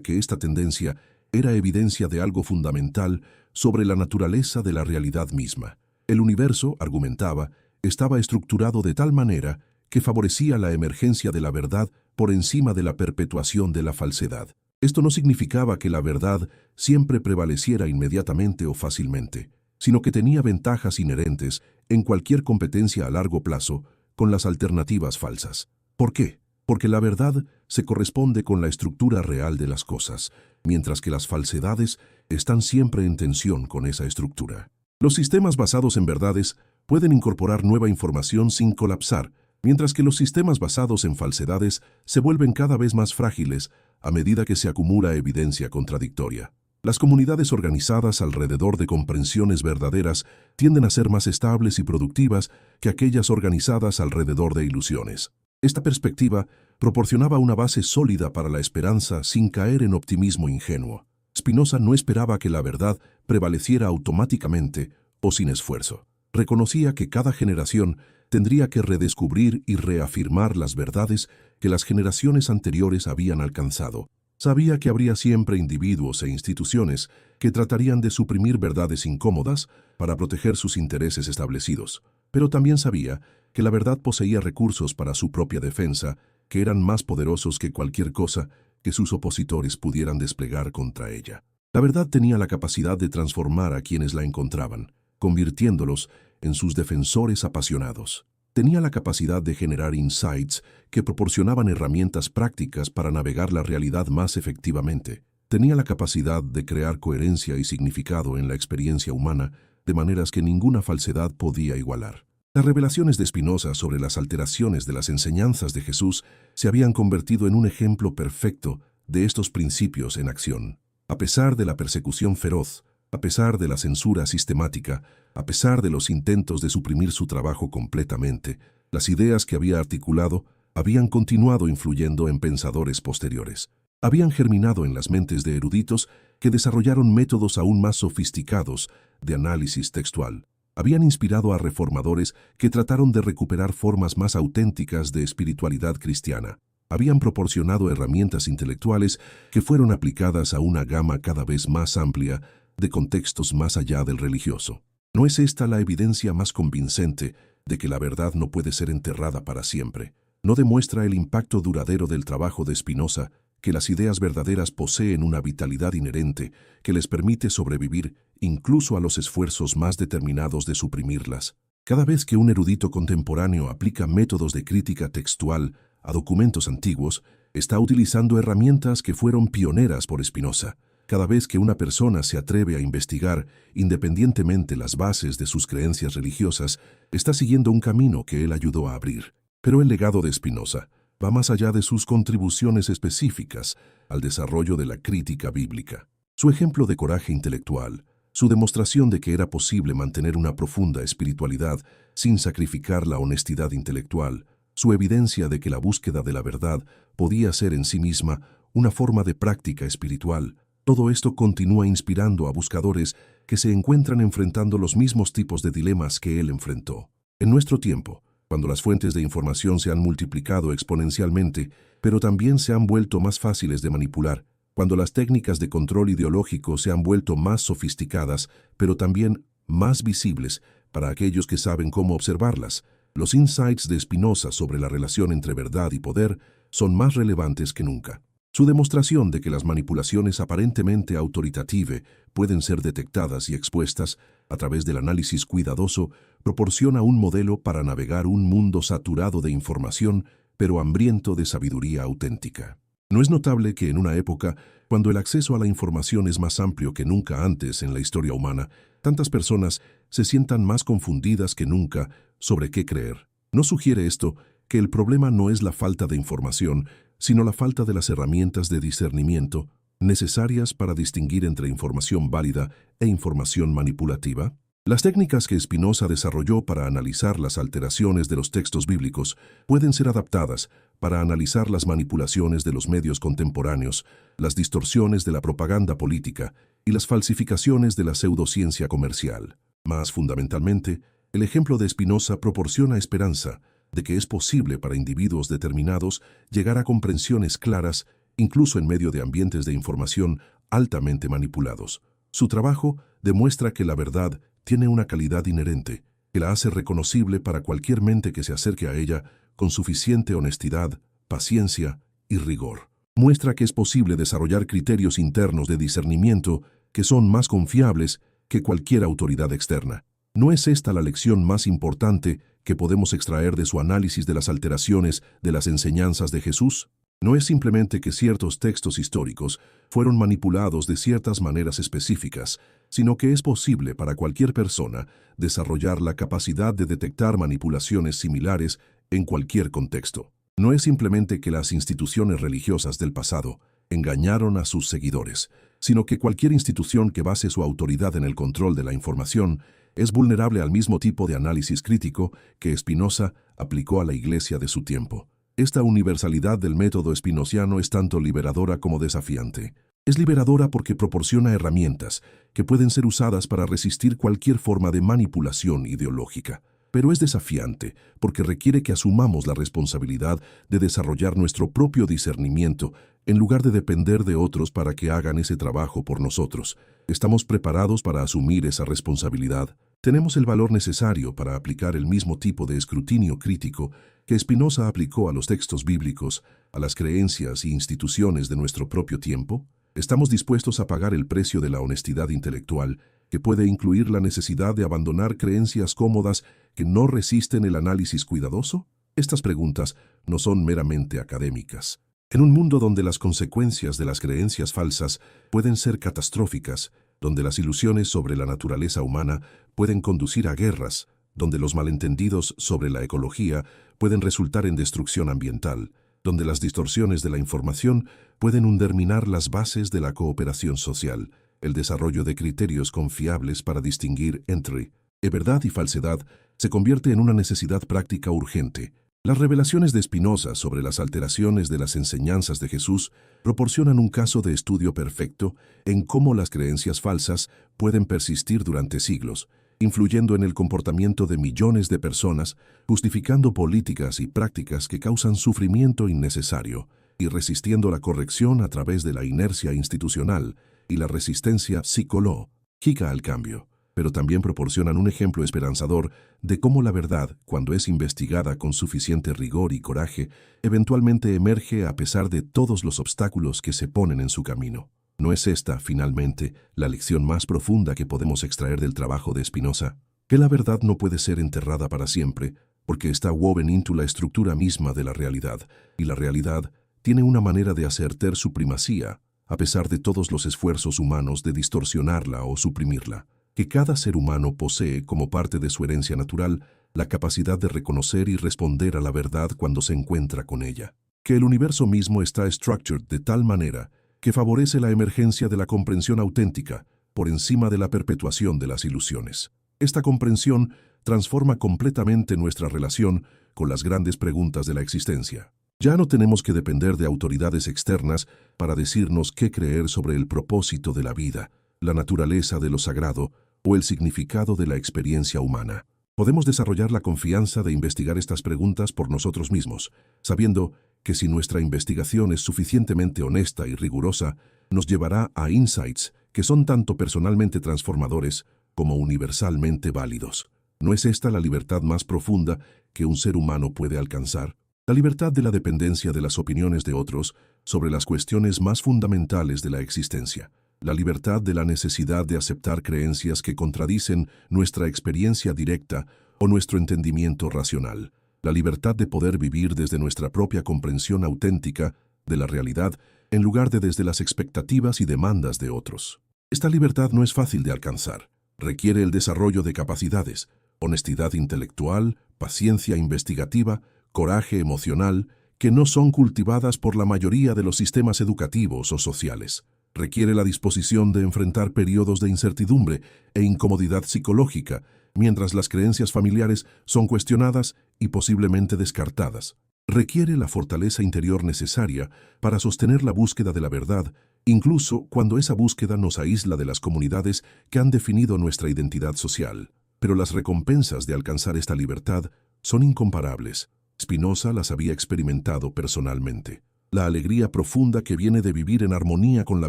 que esta tendencia era evidencia de algo fundamental sobre la naturaleza de la realidad misma. El universo, argumentaba, estaba estructurado de tal manera que favorecía la emergencia de la verdad por encima de la perpetuación de la falsedad. Esto no significaba que la verdad siempre prevaleciera inmediatamente o fácilmente, sino que tenía ventajas inherentes en cualquier competencia a largo plazo con las alternativas falsas. ¿Por qué? Porque la verdad se corresponde con la estructura real de las cosas, mientras que las falsedades están siempre en tensión con esa estructura. Los sistemas basados en verdades pueden incorporar nueva información sin colapsar, mientras que los sistemas basados en falsedades se vuelven cada vez más frágiles a medida que se acumula evidencia contradictoria. Las comunidades organizadas alrededor de comprensiones verdaderas tienden a ser más estables y productivas que aquellas organizadas alrededor de ilusiones. Esta perspectiva proporcionaba una base sólida para la esperanza sin caer en optimismo ingenuo. Spinoza no esperaba que la verdad prevaleciera automáticamente o sin esfuerzo. Reconocía que cada generación tendría que redescubrir y reafirmar las verdades que las generaciones anteriores habían alcanzado. Sabía que habría siempre individuos e instituciones que tratarían de suprimir verdades incómodas para proteger sus intereses establecidos, pero también sabía que la verdad poseía recursos para su propia defensa que eran más poderosos que cualquier cosa que sus opositores pudieran desplegar contra ella. La verdad tenía la capacidad de transformar a quienes la encontraban, convirtiéndolos en sus defensores apasionados. Tenía la capacidad de generar insights que proporcionaban herramientas prácticas para navegar la realidad más efectivamente. Tenía la capacidad de crear coherencia y significado en la experiencia humana de maneras que ninguna falsedad podía igualar. Las revelaciones de Spinoza sobre las alteraciones de las enseñanzas de Jesús se habían convertido en un ejemplo perfecto de estos principios en acción. A pesar de la persecución feroz, a pesar de la censura sistemática, a pesar de los intentos de suprimir su trabajo completamente, las ideas que había articulado habían continuado influyendo en pensadores posteriores. Habían germinado en las mentes de eruditos que desarrollaron métodos aún más sofisticados de análisis textual. Habían inspirado a reformadores que trataron de recuperar formas más auténticas de espiritualidad cristiana. Habían proporcionado herramientas intelectuales que fueron aplicadas a una gama cada vez más amplia de contextos más allá del religioso. ¿No es esta la evidencia más convincente de que la verdad no puede ser enterrada para siempre? ¿No demuestra el impacto duradero del trabajo de Spinoza que las ideas verdaderas poseen una vitalidad inherente que les permite sobrevivir incluso a los esfuerzos más determinados de suprimirlas? Cada vez que un erudito contemporáneo aplica métodos de crítica textual a documentos antiguos, está utilizando herramientas que fueron pioneras por Spinoza. Cada vez que una persona se atreve a investigar independientemente las bases de sus creencias religiosas, está siguiendo un camino que él ayudó a abrir. Pero el legado de Spinoza va más allá de sus contribuciones específicas al desarrollo de la crítica bíblica. Su ejemplo de coraje intelectual, su demostración de que era posible mantener una profunda espiritualidad sin sacrificar la honestidad intelectual, su evidencia de que la búsqueda de la verdad podía ser en sí misma una forma de práctica espiritual. Todo esto continúa inspirando a buscadores que se encuentran enfrentando los mismos tipos de dilemas que él enfrentó. En nuestro tiempo, cuando las fuentes de información se han multiplicado exponencialmente, pero también se han vuelto más fáciles de manipular, cuando las técnicas de control ideológico se han vuelto más sofisticadas, pero también más visibles para aquellos que saben cómo observarlas, los insights de Spinoza sobre la relación entre verdad y poder son más relevantes que nunca. Su demostración de que las manipulaciones aparentemente autoritative pueden ser detectadas y expuestas a través del análisis cuidadoso proporciona un modelo para navegar un mundo saturado de información, pero hambriento de sabiduría auténtica. ¿No es notable que en una época, cuando el acceso a la información es más amplio que nunca antes en la historia humana, tantas personas se sientan más confundidas que nunca sobre qué creer. No sugiere esto que el problema no es la falta de información, sino la falta de las herramientas de discernimiento necesarias para distinguir entre información válida e información manipulativa. Las técnicas que Spinoza desarrolló para analizar las alteraciones de los textos bíblicos pueden ser adaptadas para analizar las manipulaciones de los medios contemporáneos, las distorsiones de la propaganda política y las falsificaciones de la pseudociencia comercial. Más fundamentalmente, el ejemplo de Spinoza proporciona esperanza de que es posible para individuos determinados llegar a comprensiones claras, incluso en medio de ambientes de información altamente manipulados. Su trabajo demuestra que la verdad tiene una calidad inherente, que la hace reconocible para cualquier mente que se acerque a ella con suficiente honestidad, paciencia y rigor. Muestra que es posible desarrollar criterios internos de discernimiento que son más confiables que cualquier autoridad externa. ¿No es esta la lección más importante que podemos extraer de su análisis de las alteraciones de las enseñanzas de Jesús? No es simplemente que ciertos textos históricos fueron manipulados de ciertas maneras específicas, sino que es posible para cualquier persona desarrollar la capacidad de detectar manipulaciones similares en cualquier contexto. No es simplemente que las instituciones religiosas del pasado engañaron a sus seguidores, sino que cualquier institución que base su autoridad en el control de la información es vulnerable al mismo tipo de análisis crítico que Spinoza aplicó a la Iglesia de su tiempo. Esta universalidad del método spinoziano es tanto liberadora como desafiante. Es liberadora porque proporciona herramientas que pueden ser usadas para resistir cualquier forma de manipulación ideológica. Pero es desafiante porque requiere que asumamos la responsabilidad de desarrollar nuestro propio discernimiento en lugar de depender de otros para que hagan ese trabajo por nosotros. ¿Estamos preparados para asumir esa responsabilidad? ¿Tenemos el valor necesario para aplicar el mismo tipo de escrutinio crítico que Spinoza aplicó a los textos bíblicos, a las creencias y instituciones de nuestro propio tiempo? ¿Estamos dispuestos a pagar el precio de la honestidad intelectual, que puede incluir la necesidad de abandonar creencias cómodas que no resisten el análisis cuidadoso? Estas preguntas no son meramente académicas. En un mundo donde las consecuencias de las creencias falsas pueden ser catastróficas, donde las ilusiones sobre la naturaleza humana pueden conducir a guerras, donde los malentendidos sobre la ecología pueden resultar en destrucción ambiental, donde las distorsiones de la información pueden underminar las bases de la cooperación social, el desarrollo de criterios confiables para distinguir entre verdad y falsedad se convierte en una necesidad práctica urgente. Las revelaciones de Spinoza sobre las alteraciones de las enseñanzas de Jesús proporcionan un caso de estudio perfecto en cómo las creencias falsas pueden persistir durante siglos, influyendo en el comportamiento de millones de personas, justificando políticas y prácticas que causan sufrimiento innecesario y resistiendo la corrección a través de la inercia institucional y la resistencia psicológica al cambio. Pero también proporcionan un ejemplo esperanzador de cómo la verdad, cuando es investigada con suficiente rigor y coraje, eventualmente emerge a pesar de todos los obstáculos que se ponen en su camino. ¿No es esta, finalmente, la lección más profunda que podemos extraer del trabajo de Spinoza? Que la verdad no puede ser enterrada para siempre, porque está woven into la estructura misma de la realidad, y la realidad tiene una manera de acertar su primacía, a pesar de todos los esfuerzos humanos de distorsionarla o suprimirla. Que cada ser humano posee, como parte de su herencia natural, la capacidad de reconocer y responder a la verdad cuando se encuentra con ella. Que el universo mismo está structured de tal manera que favorece la emergencia de la comprensión auténtica por encima de la perpetuación de las ilusiones. Esta comprensión transforma completamente nuestra relación con las grandes preguntas de la existencia. Ya no tenemos que depender de autoridades externas para decirnos qué creer sobre el propósito de la vida, la naturaleza de lo sagrado o el significado de la experiencia humana. Podemos desarrollar la confianza de investigar estas preguntas por nosotros mismos, sabiendo que si nuestra investigación es suficientemente honesta y rigurosa, nos llevará a insights que son tanto personalmente transformadores como universalmente válidos. ¿No es esta la libertad más profunda que un ser humano puede alcanzar? La libertad de la dependencia de las opiniones de otros sobre las cuestiones más fundamentales de la existencia. La libertad de la necesidad de aceptar creencias que contradicen nuestra experiencia directa o nuestro entendimiento racional. La libertad de poder vivir desde nuestra propia comprensión auténtica de la realidad en lugar de desde las expectativas y demandas de otros. Esta libertad no es fácil de alcanzar. Requiere el desarrollo de capacidades, honestidad intelectual, paciencia investigativa, coraje emocional, que no son cultivadas por la mayoría de los sistemas educativos o sociales. Requiere la disposición de enfrentar periodos de incertidumbre e incomodidad psicológica, mientras las creencias familiares son cuestionadas y posiblemente descartadas. Requiere la fortaleza interior necesaria para sostener la búsqueda de la verdad, incluso cuando esa búsqueda nos aísla de las comunidades que han definido nuestra identidad social. Pero las recompensas de alcanzar esta libertad son incomparables. Spinoza las había experimentado personalmente. La alegría profunda que viene de vivir en armonía con la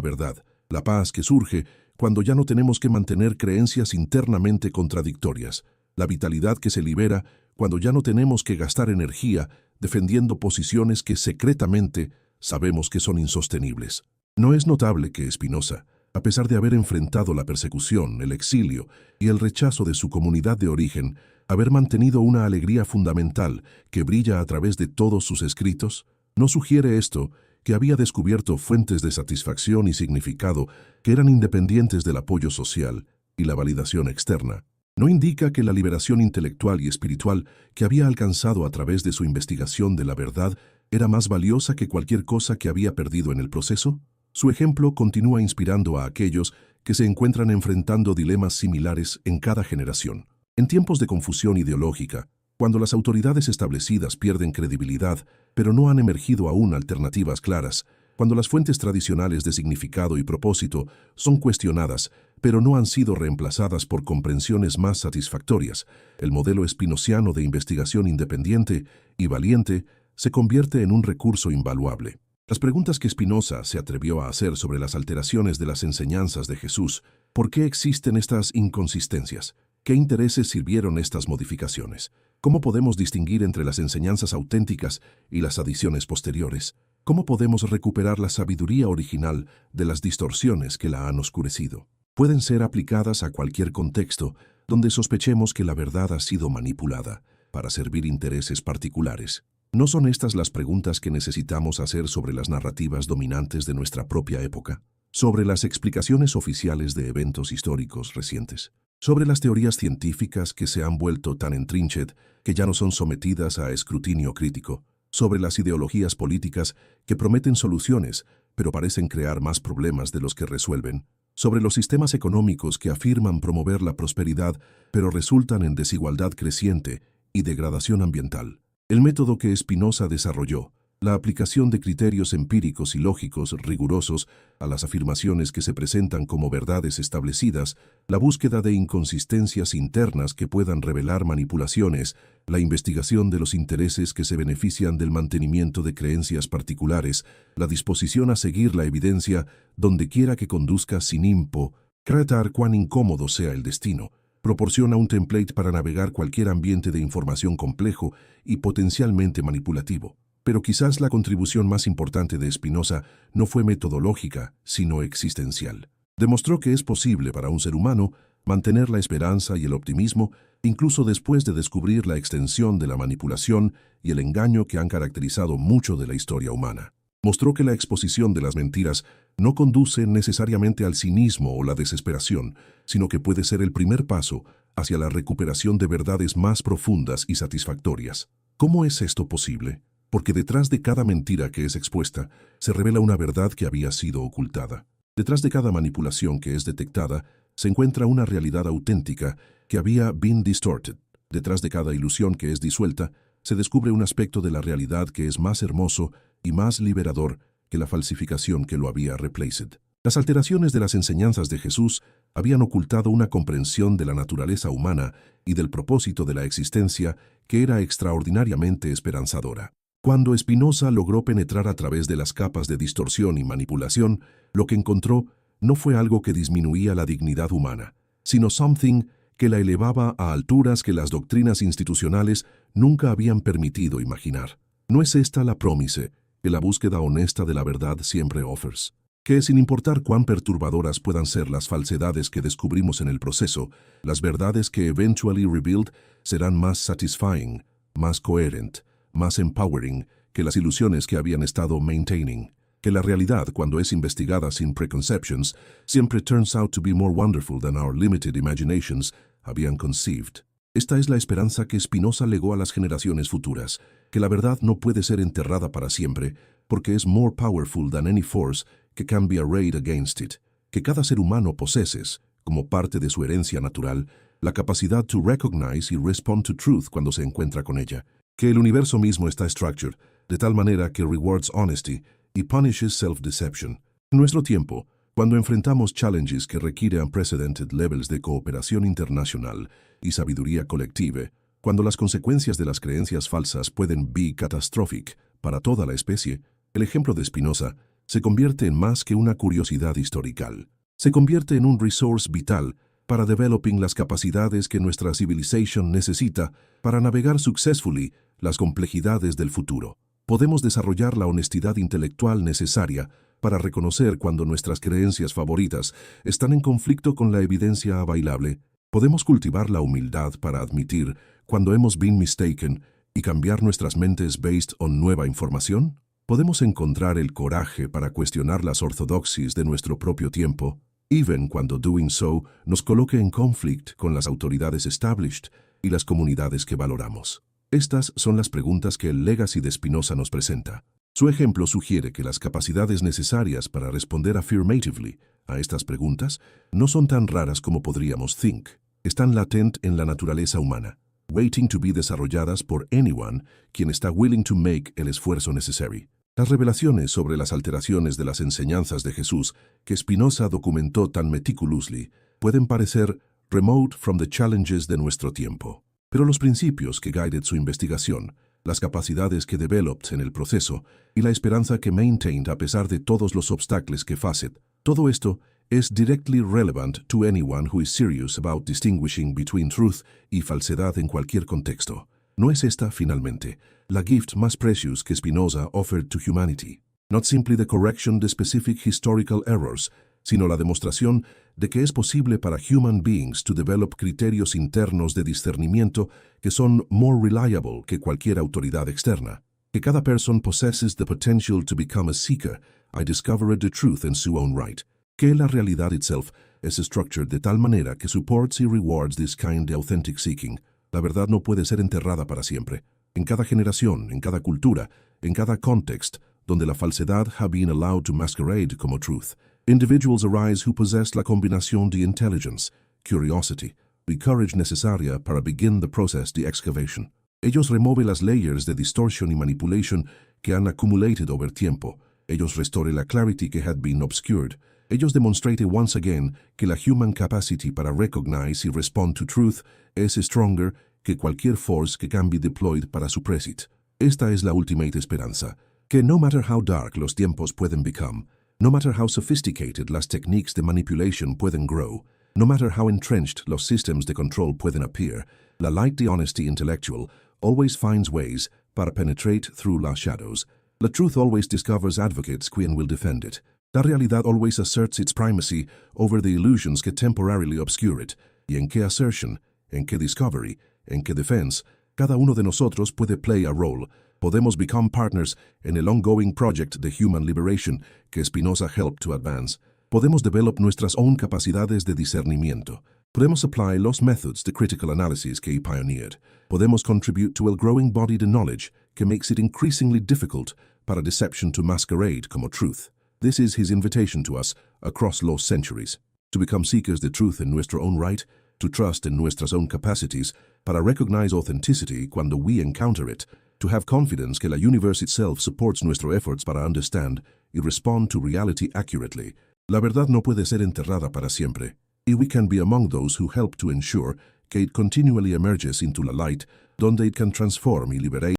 verdad, la paz que surge cuando ya no tenemos que mantener creencias internamente contradictorias, la vitalidad que se libera cuando ya no tenemos que gastar energía defendiendo posiciones que secretamente sabemos que son insostenibles. No es notable que Spinoza, a pesar de haber enfrentado la persecución, el exilio y el rechazo de su comunidad de origen, haber mantenido una alegría fundamental que brilla a través de todos sus escritos? ¿No sugiere esto que había descubierto fuentes de satisfacción y significado que eran independientes del apoyo social y la validación externa? ¿No indica que la liberación intelectual y espiritual que había alcanzado a través de su investigación de la verdad era más valiosa que cualquier cosa que había perdido en el proceso? Su ejemplo continúa inspirando a aquellos que se encuentran enfrentando dilemas similares en cada generación. En tiempos de confusión ideológica, cuando las autoridades establecidas pierden credibilidad, pero no han emergido aún alternativas claras, cuando las fuentes tradicionales de significado y propósito son cuestionadas, pero no han sido reemplazadas por comprensiones más satisfactorias, el modelo spinoziano de investigación independiente y valiente se convierte en un recurso invaluable. Las preguntas que Spinoza se atrevió a hacer sobre las alteraciones de las enseñanzas de Jesús, ¿por qué existen estas inconsistencias? ¿Qué intereses sirvieron estas modificaciones? ¿Cómo podemos distinguir entre las enseñanzas auténticas y las adiciones posteriores? ¿Cómo podemos recuperar la sabiduría original de las distorsiones que la han oscurecido? Pueden ser aplicadas a cualquier contexto donde sospechemos que la verdad ha sido manipulada para servir intereses particulares. ¿No son estas las preguntas que necesitamos hacer sobre las narrativas dominantes de nuestra propia época? Sobre las explicaciones oficiales de eventos históricos recientes. Sobre las teorías científicas que se han vuelto tan entrenched que ya no son sometidas a escrutinio crítico. Sobre las ideologías políticas que prometen soluciones, pero parecen crear más problemas de los que resuelven. Sobre los sistemas económicos que afirman promover la prosperidad, pero resultan en desigualdad creciente y degradación ambiental. El método que Spinoza desarrolló, la aplicación de criterios empíricos y lógicos rigurosos a las afirmaciones que se presentan como verdades establecidas, la búsqueda de inconsistencias internas que puedan revelar manipulaciones, la investigación de los intereses que se benefician del mantenimiento de creencias particulares, la disposición a seguir la evidencia donde quiera que conduzca sin impo, tratar cuán incómodo sea el destino, proporciona un template para navegar cualquier ambiente de información complejo y potencialmente manipulativo. Pero quizás la contribución más importante de Spinoza no fue metodológica, sino existencial. Demostró que es posible para un ser humano mantener la esperanza y el optimismo incluso después de descubrir la extensión de la manipulación y el engaño que han caracterizado mucho de la historia humana. Mostró que la exposición de las mentiras no conduce necesariamente al cinismo o la desesperación, sino que puede ser el primer paso hacia la recuperación de verdades más profundas y satisfactorias. ¿Cómo es esto posible? Porque detrás de cada mentira que es expuesta, se revela una verdad que había sido ocultada. Detrás de cada manipulación que es detectada, se encuentra una realidad auténtica que había been distorted. Detrás de cada ilusión que es disuelta, se descubre un aspecto de la realidad que es más hermoso y más liberador que la falsificación que lo había replaced. Las alteraciones de las enseñanzas de Jesús habían ocultado una comprensión de la naturaleza humana y del propósito de la existencia que era extraordinariamente esperanzadora. Cuando Spinoza logró penetrar a través de las capas de distorsión y manipulación, lo que encontró no fue algo que disminuía la dignidad humana, sino something que la elevaba a alturas que las doctrinas institucionales nunca habían permitido imaginar. ¿No es esta la promise que la búsqueda honesta de la verdad siempre offers? Que sin importar cuán perturbadoras puedan ser las falsedades que descubrimos en el proceso, las verdades que eventually revealed serán más satisfying, más coherent, más empowering que las ilusiones que habían estado maintaining, que la realidad, cuando es investigada sin preconceptions, siempre turns out to be more wonderful than our limited imaginations habían conceived. Esta es la esperanza que Spinoza legó a las generaciones futuras, que la verdad no puede ser enterrada para siempre, porque es more powerful than any force que can be arrayed against it, que cada ser humano poseses, como parte de su herencia natural, la capacidad to recognize y respond to truth cuando se encuentra con ella, que el universo mismo está structured de tal manera que rewards honesty y punishes self-deception. En nuestro tiempo, cuando enfrentamos challenges que requieren unprecedented levels de cooperación internacional y sabiduría colectiva, cuando las consecuencias de las creencias falsas pueden be catastrophic para toda la especie, el ejemplo de Spinoza se convierte en más que una curiosidad historical. Se convierte en un resource vital para developing las capacidades que nuestra civilization necesita para navegar successfully las complejidades del futuro. Podemos desarrollar la honestidad intelectual necesaria para reconocer cuando nuestras creencias favoritas están en conflicto con la evidencia available. Podemos cultivar la humildad para admitir cuando hemos been mistaken y cambiar nuestras mentes based on nueva información. Podemos encontrar el coraje para cuestionar las ortodoxias de nuestro propio tiempo, even cuando doing so nos coloque en conflict con las autoridades established y las comunidades que valoramos. Estas son las preguntas que el Legacy de Spinoza nos presenta. Su ejemplo sugiere que las capacidades necesarias para responder affirmatively a estas preguntas no son tan raras como podríamos think. Están latent en la naturaleza humana, waiting to be desarrolladas por anyone quien está willing to make el esfuerzo necesario. Las revelaciones sobre las alteraciones de las enseñanzas de Jesús que Spinoza documentó tan meticulously pueden parecer remote from the challenges de nuestro tiempo. Pero los principios que guided su investigación, las capacidades que developed en el proceso y la esperanza que maintained a pesar de todos los obstáculos que faced, todo esto es directly relevant to anyone who is serious about distinguishing between truth y falsedad en cualquier contexto. ¿No es esta, finalmente, la gift más precious que Spinoza offered to humanity? Not simply the correction de specific historical errors, sino la demostración de que es posible para human beings to develop criterios internos de discernimiento que son more reliable que cualquier autoridad externa. Que cada person possesses the potential to become a seeker, I discovered the truth in su own right. Que la realidad itself es structured de tal manera que supports y rewards this kind de authentic seeking. La verdad no puede ser enterrada para siempre. En cada generación, en cada cultura, en cada context, donde la falsedad ha been allowed to masquerade como truth, individuals arise who possess la combinación de intelligence, curiosity y courage necesaria para begin the process de excavation. Ellos remueven las layers de distortion y manipulation que han accumulated over tiempo. Ellos restore la clarity que had been obscured. Ellos demonstrate once again que la human capacity para recognize y respond to truth es stronger que cualquier force que can be deployed para suppress it. Esta es la ultimate esperanza, que no matter how dark los tiempos pueden become, no matter how sophisticated las techniques de manipulation pueden grow, no matter how entrenched los systems de control pueden appear, la light de honesty intellectual always finds ways para penetrate through las shadows. La truth always discovers advocates quien will defend it. La realidad always asserts its primacy over the illusions que temporarily obscure it. Y en qué assertion, en qué discovery, en qué defense, cada uno de nosotros puede play a role. Podemos become partners en el ongoing project de human liberation que Spinoza helped to advance. Podemos develop nuestras own capacidades de discernimiento. Podemos apply los methods de critical analysis que he pioneered. Podemos contribute to el growing body de knowledge que makes it increasingly difficult para deception to masquerade como truth. This is his invitation to us across los centuries. To become seekers de truth in nuestro own right, to trust in nuestras own capacities, para recognize authenticity cuando we encounter it, to have confidence que la universe itself supports nuestro efforts para understand y respond to reality accurately. La verdad no puede ser enterrada para siempre, y we can be among those who help to ensure que it continually emerges into la light, donde it can transform y liberate